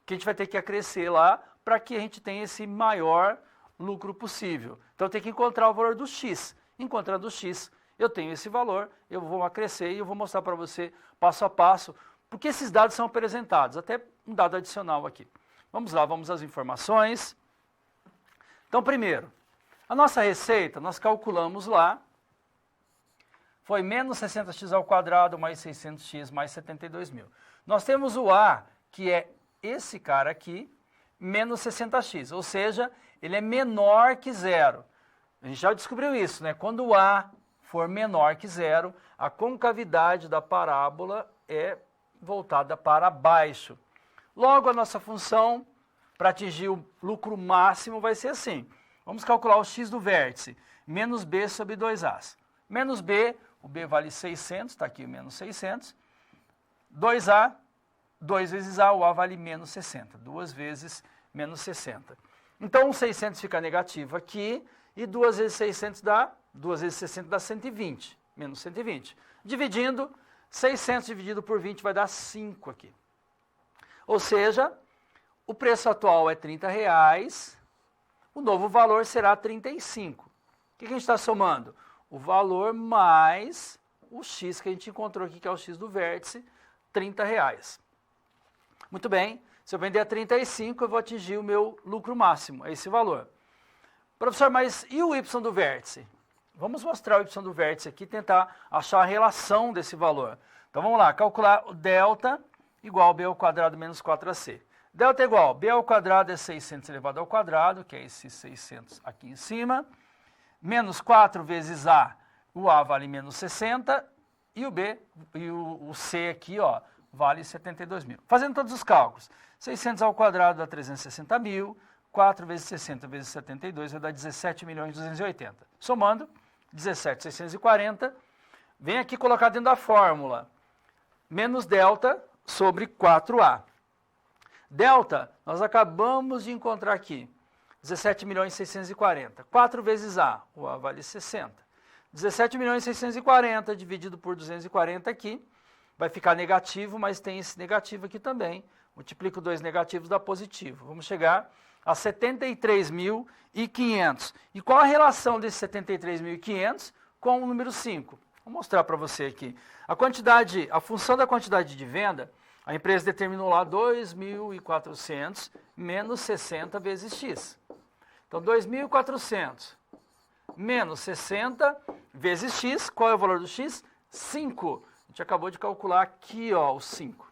que a gente vai ter que acrescer lá para que a gente tenha esse maior lucro possível? Então, tem que encontrar o valor do X. Encontrando o X, eu tenho esse valor, eu vou acrescer e eu vou mostrar para você passo a passo, porque esses dados são apresentados, até um dado adicional aqui. Vamos lá, vamos às informações. Então, primeiro, a nossa receita, nós calculamos lá, foi menos 60x ao quadrado mais 600x mais 72.000. Nós temos o A, que é esse cara aqui, menos 60x, ou seja, ele é menor que zero. A gente já descobriu isso, né? Quando o A for menor que zero, a concavidade da parábola é voltada para baixo. Logo, a nossa função para atingir o lucro máximo vai ser assim. Vamos calcular o x do vértice, menos b sobre 2a. Menos b, o b vale 600, está aqui o menos 600. 2a, 2 vezes a, o a vale menos 60. 2 vezes menos 60. Então, o 600 fica negativo aqui, e 2 vezes 600 dá, 2 vezes 60 dá 120, menos 120. Dividindo, 600 dividido por 20 vai dar 5 aqui. Ou seja, o preço atual é R$30, o novo valor será 35. O que a gente está somando? O valor mais o X que a gente encontrou aqui, que é o X do vértice, R$30. Muito bem, se eu vender a 35, eu vou atingir o meu lucro máximo, é esse valor. Professor, mas e o Y do vértice? Vamos mostrar o Y do vértice aqui e tentar achar a relação desse valor. Então vamos lá, calcular o delta igual a b ao quadrado menos 4ac. Delta é igual, b ao quadrado é 600 elevado ao quadrado, que é esse 600 aqui em cima, menos 4 vezes a, o a vale menos 60, e o b, e o c aqui, ó, vale 72.000. Fazendo todos os cálculos, 600 ao quadrado dá 360.000, 4 vezes 60 vezes 72 vai dar 17.280. Somando, 17.640. Vem aqui colocar dentro da fórmula. Menos delta sobre 4A. Delta, nós acabamos de encontrar aqui. 17.640. 4 vezes A, o A vale 60. 17.640 dividido por 240 aqui. Vai ficar negativo, mas tem esse negativo aqui também. Multiplico 2 negativos, dá positivo. Vamos chegar a 73.500. E qual a relação desse 73.500 com o número 5? Vou mostrar para você aqui. A função da quantidade de venda, a empresa determinou lá 2.400 menos 60 vezes x. Então, 2.400 menos 60 vezes x. Qual é o valor do x? 5. A gente acabou de calcular aqui, ó, o 5.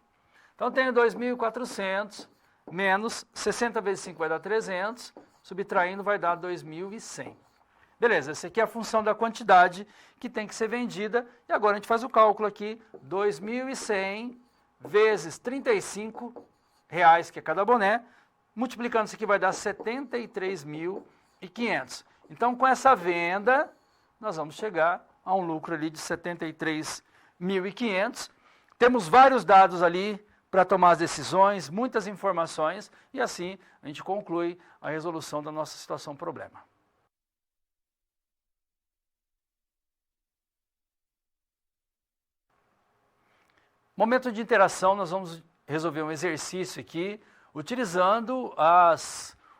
Então, tenho 2.400 menos 60 vezes 5 vai dar 300, subtraindo vai dar 2.100. Beleza, essa aqui é a função da quantidade que tem que ser vendida. E agora a gente faz o cálculo aqui, 2.100 vezes 35 reais, que é cada boné, multiplicando isso aqui vai dar 73.500. Então, com essa venda, nós vamos chegar a um lucro ali de 73.500. Temos vários dados ali para tomar as decisões, muitas informações, e assim a gente conclui a resolução da nossa situação-problema. Momento de interação, nós vamos resolver um exercício aqui, utilizando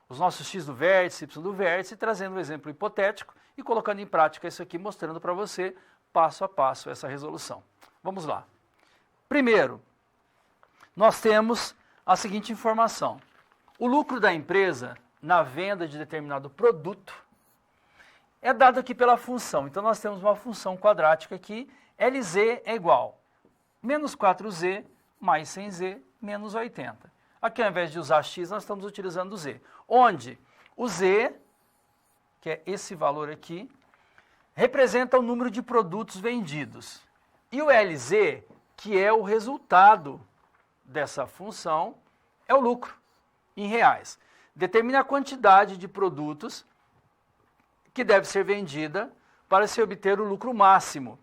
os nossos x do vértice, y do vértice, trazendo um exemplo hipotético e colocando em prática isso aqui, mostrando para você, passo a passo, essa resolução. Vamos lá. Primeiro, nós temos a seguinte informação. O lucro da empresa na venda de determinado produto é dado aqui pela função. Então, nós temos uma função quadrática aqui, LZ é igual menos 4z mais 100z menos 80. Aqui, ao invés de usar x, nós estamos utilizando o z. Onde o z, que é esse valor aqui, representa o número de produtos vendidos. E o LZ, que é o resultado dessa função, é o lucro em reais. Determina a quantidade de produtos que deve ser vendida para se obter o lucro máximo.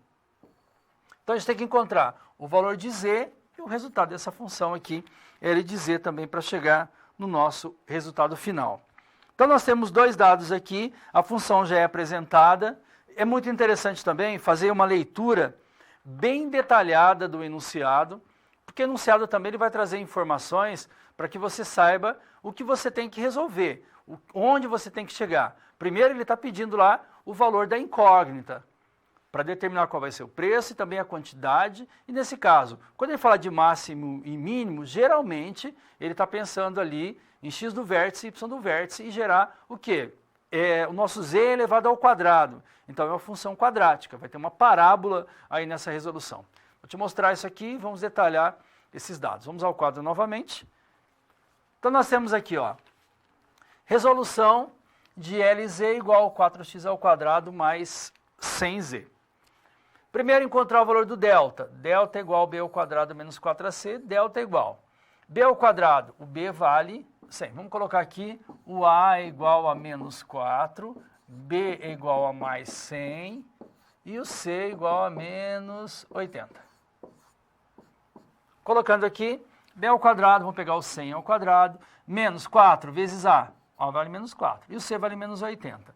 Então, a gente tem que encontrar o valor de z e o resultado dessa função aqui, L de z também, para chegar no nosso resultado final. Então, nós temos dois dados aqui, a função já é apresentada. É muito interessante também fazer uma leitura bem detalhada do enunciado, porque o enunciado também ele vai trazer informações para que você saiba o que você tem que resolver, onde você tem que chegar. Primeiro, ele está pedindo lá o valor da incógnita, para determinar qual vai ser o preço e também a quantidade. E nesse caso, quando ele fala de máximo e mínimo, geralmente ele está pensando ali em x do vértice, y do vértice e gerar o quê? O nosso z elevado ao quadrado. Então é uma função quadrática, vai ter uma parábola aí nessa resolução. Vou te mostrar isso aqui e vamos detalhar esses dados. Vamos ao quadro novamente. Então nós temos aqui, ó, resolução de LZ igual a 4x ao quadrado mais 100z. Primeiro, encontrar o valor do delta. Delta é igual a b ao quadrado menos 4ac. Delta é igual. b ao quadrado, o b vale 100. Vamos colocar aqui o a é igual a menos 4, b é igual a mais 100 e o c é igual a menos 80. Colocando aqui, b ao quadrado, vamos pegar o 100 ao quadrado, menos 4 vezes a vale menos 4, e o c vale menos 80.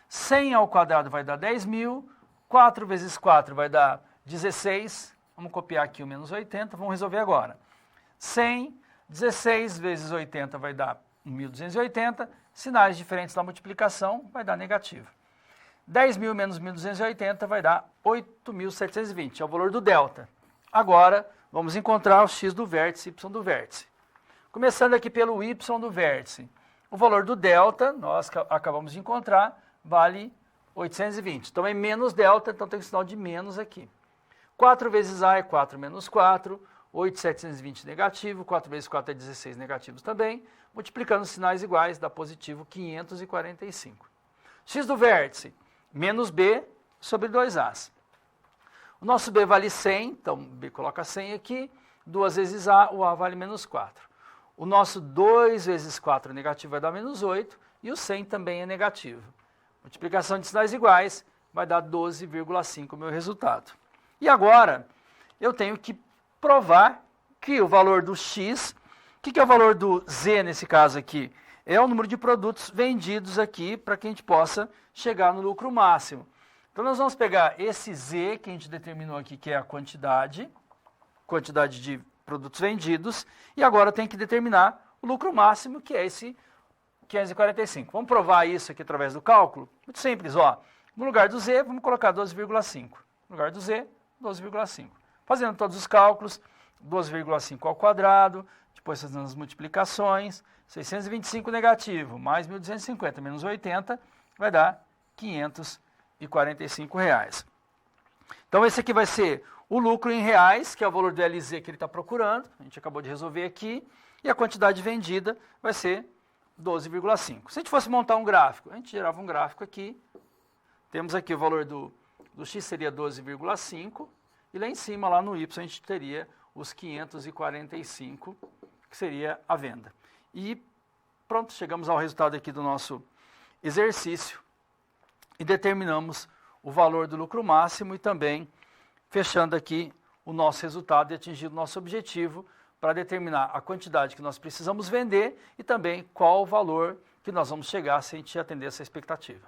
100 ao quadrado vai dar 10.000, 4 vezes 4 vai dar 16, vamos copiar aqui o menos 80, vamos resolver agora. 100, 16 vezes 80 vai dar 1.280, sinais diferentes da multiplicação vai dar negativo. 10.000 menos 1.280 vai dar 8.720, é o valor do delta. Agora, vamos encontrar o x do vértice e y do vértice. Começando aqui pelo y do vértice. O valor do delta, nós acabamos de encontrar, vale 820. Então, é menos delta, então tem o sinal de menos aqui. 4 vezes a é 4 menos 4, 8.720 negativo, 4 vezes 4 é 16 negativos também. Multiplicando os sinais iguais, dá positivo 545. X do vértice, menos b sobre 2as. O nosso b vale 100, então b coloca 100 aqui, 2 vezes a, o a vale menos 4. O nosso 2 vezes 4 negativo vai dar menos 8, e o 100 também é negativo. Multiplicação de sinais iguais vai dar 12,5 o meu resultado. E agora, eu tenho que provar que o valor do x, o que é o valor do z nesse caso aqui? É o número de produtos vendidos aqui para que a gente possa chegar no lucro máximo. Então, nós vamos pegar esse z que a gente determinou aqui, que é a quantidade de produtos vendidos, e agora tem que determinar o lucro máximo, que é esse 545. Vamos provar isso aqui através do cálculo? Muito simples, ó. No lugar do z, vamos colocar 12,5. No lugar do z, 12,5. Fazendo todos os cálculos, 12,5 ao quadrado, depois fazendo as multiplicações, 625 negativo, mais 1.250 menos 80, vai dar 545. R$545. Então esse aqui vai ser o lucro em reais, que é o valor do LZ que ele está procurando, a gente acabou de resolver aqui, e a quantidade vendida vai ser 12,5. Se a gente fosse montar um gráfico, a gente gerava um gráfico aqui, temos aqui o valor do X seria 12,5, e lá em cima, lá no Y, a gente teria os 545, que seria a venda. E pronto, chegamos ao resultado aqui do nosso exercício e determinamos o valor do lucro máximo e também fechando aqui o nosso resultado e atingindo o nosso objetivo para determinar a quantidade que nós precisamos vender e também qual o valor que nós vamos chegar se a gente atender essa expectativa.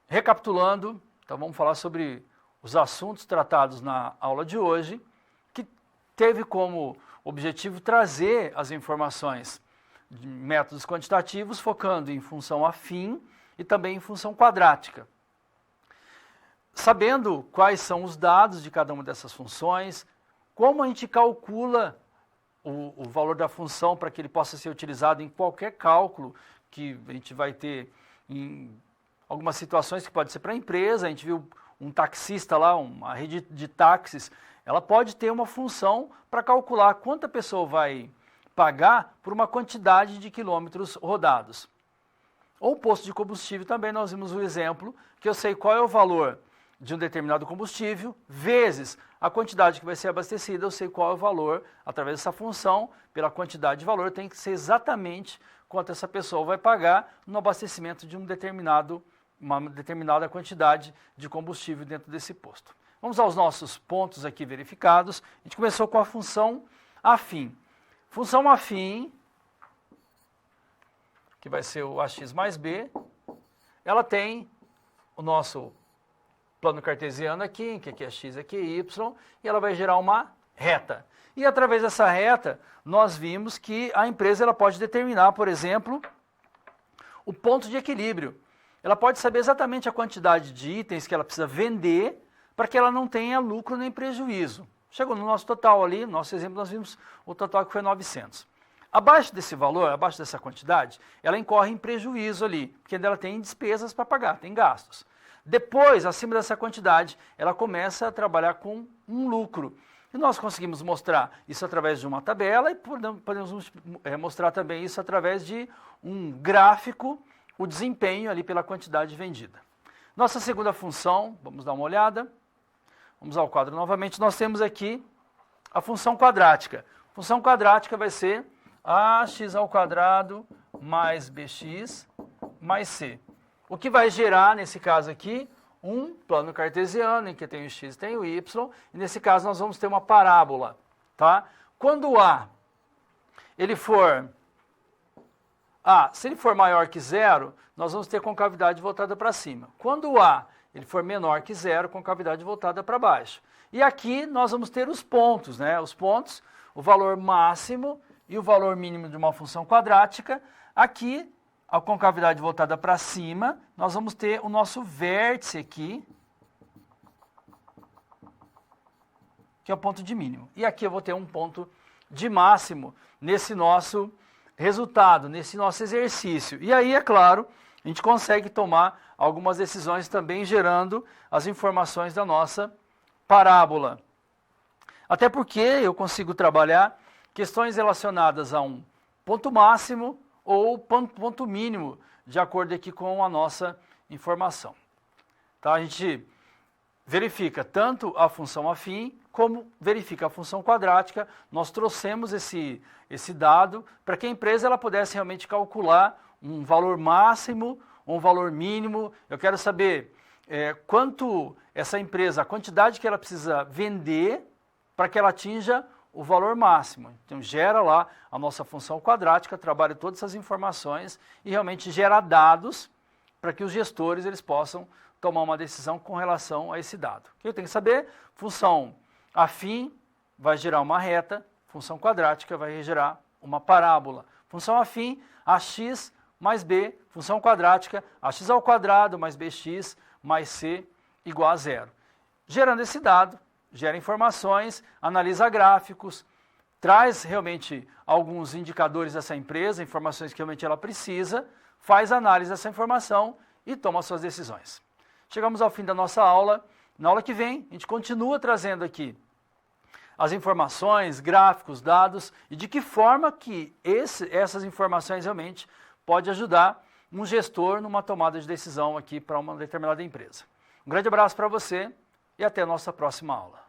Recapitulando, então vamos falar sobre os assuntos tratados na aula de hoje, que teve como objetivo trazer as informações de métodos quantitativos, focando em função afim e também em função quadrática. Sabendo quais são os dados de cada uma dessas funções, como a gente calcula o valor da função para que ele possa ser utilizado em qualquer cálculo que a gente vai ter em algumas situações que pode ser para a empresa, a gente viu um taxista lá, uma rede de táxis, ela pode ter uma função para calcular quanto a pessoa vai pagar por uma quantidade de quilômetros rodados. Ou posto de combustível também, nós vimos um exemplo, que eu sei qual é o valor de um determinado combustível, vezes a quantidade que vai ser abastecida, eu sei qual é o valor, através dessa função, pela quantidade de valor, tem que ser exatamente quanto essa pessoa vai pagar no abastecimento de uma determinada quantidade de combustível dentro desse posto. Vamos aos nossos pontos aqui verificados. A gente começou com a função afim. Função afim, que vai ser o AX mais B, ela tem o nosso plano cartesiano aqui, que aqui é X, aqui é Y, e ela vai gerar uma reta. E através dessa reta, nós vimos que a empresa ela pode determinar, por exemplo, o ponto de equilíbrio. Ela pode saber exatamente a quantidade de itens que ela precisa vender para que ela não tenha lucro nem prejuízo. Chegou no nosso total ali, no nosso exemplo, nós vimos o total que foi 900. Abaixo desse valor, abaixo dessa quantidade, ela incorre em prejuízo ali, porque ela tem despesas para pagar, tem gastos. Depois, acima dessa quantidade, ela começa a trabalhar com um lucro. E nós conseguimos mostrar isso através de uma tabela e podemos mostrar também isso através de um gráfico, o desempenho ali pela quantidade vendida. Nossa segunda função, vamos dar uma olhada. Vamos ao quadro novamente. Nós temos aqui a função quadrática. Função quadrática vai ser ax ao quadrado mais bx mais c. O que vai gerar, nesse caso aqui, um plano cartesiano, em que tem o x e tem o y, e nesse caso nós vamos ter uma parábola. Tá? Quando o a, se ele for maior que zero, nós vamos ter concavidade voltada para cima. Quando o a ele for menor que zero, concavidade voltada para baixo. E aqui nós vamos ter os pontos, né? Os pontos, o valor máximo e o valor mínimo de uma função quadrática. Aqui, a concavidade voltada para cima, nós vamos ter o nosso vértice aqui, que é o ponto de mínimo. E aqui eu vou ter um ponto de máximo nesse nosso resultado, nesse nosso exercício. E aí, é claro, a gente consegue tomar algumas decisões também gerando as informações da nossa parábola. Até porque eu consigo trabalhar questões relacionadas a um ponto máximo ou ponto mínimo, de acordo aqui com a nossa informação. Tá? A gente verifica tanto a função afim, como verifica a função quadrática. Nós trouxemos esse dado para que a empresa ela pudesse realmente calcular um valor máximo, um valor mínimo. Eu quero saber quanto essa empresa, a quantidade que ela precisa vender para que ela atinja o valor máximo. Então gera lá a nossa função quadrática, trabalha todas essas informações e realmente gera dados para que os gestores eles possam tomar uma decisão com relação a esse dado. O que eu tenho que saber? Função afim vai gerar uma reta, função quadrática vai gerar uma parábola. Função afim, ax mais b, função quadrática, ax ao quadrado mais bx mais c igual a zero. Gerando esse dado, gera informações, analisa gráficos, traz realmente alguns indicadores dessa empresa, informações que realmente ela precisa, faz análise dessa informação e toma suas decisões. Chegamos ao fim da nossa aula. Na aula que vem, a gente continua trazendo aqui as informações, gráficos, dados e de que forma que essas informações realmente podem ajudar um gestor numa tomada de decisão aqui para uma determinada empresa. Um grande abraço para você e até a nossa próxima aula.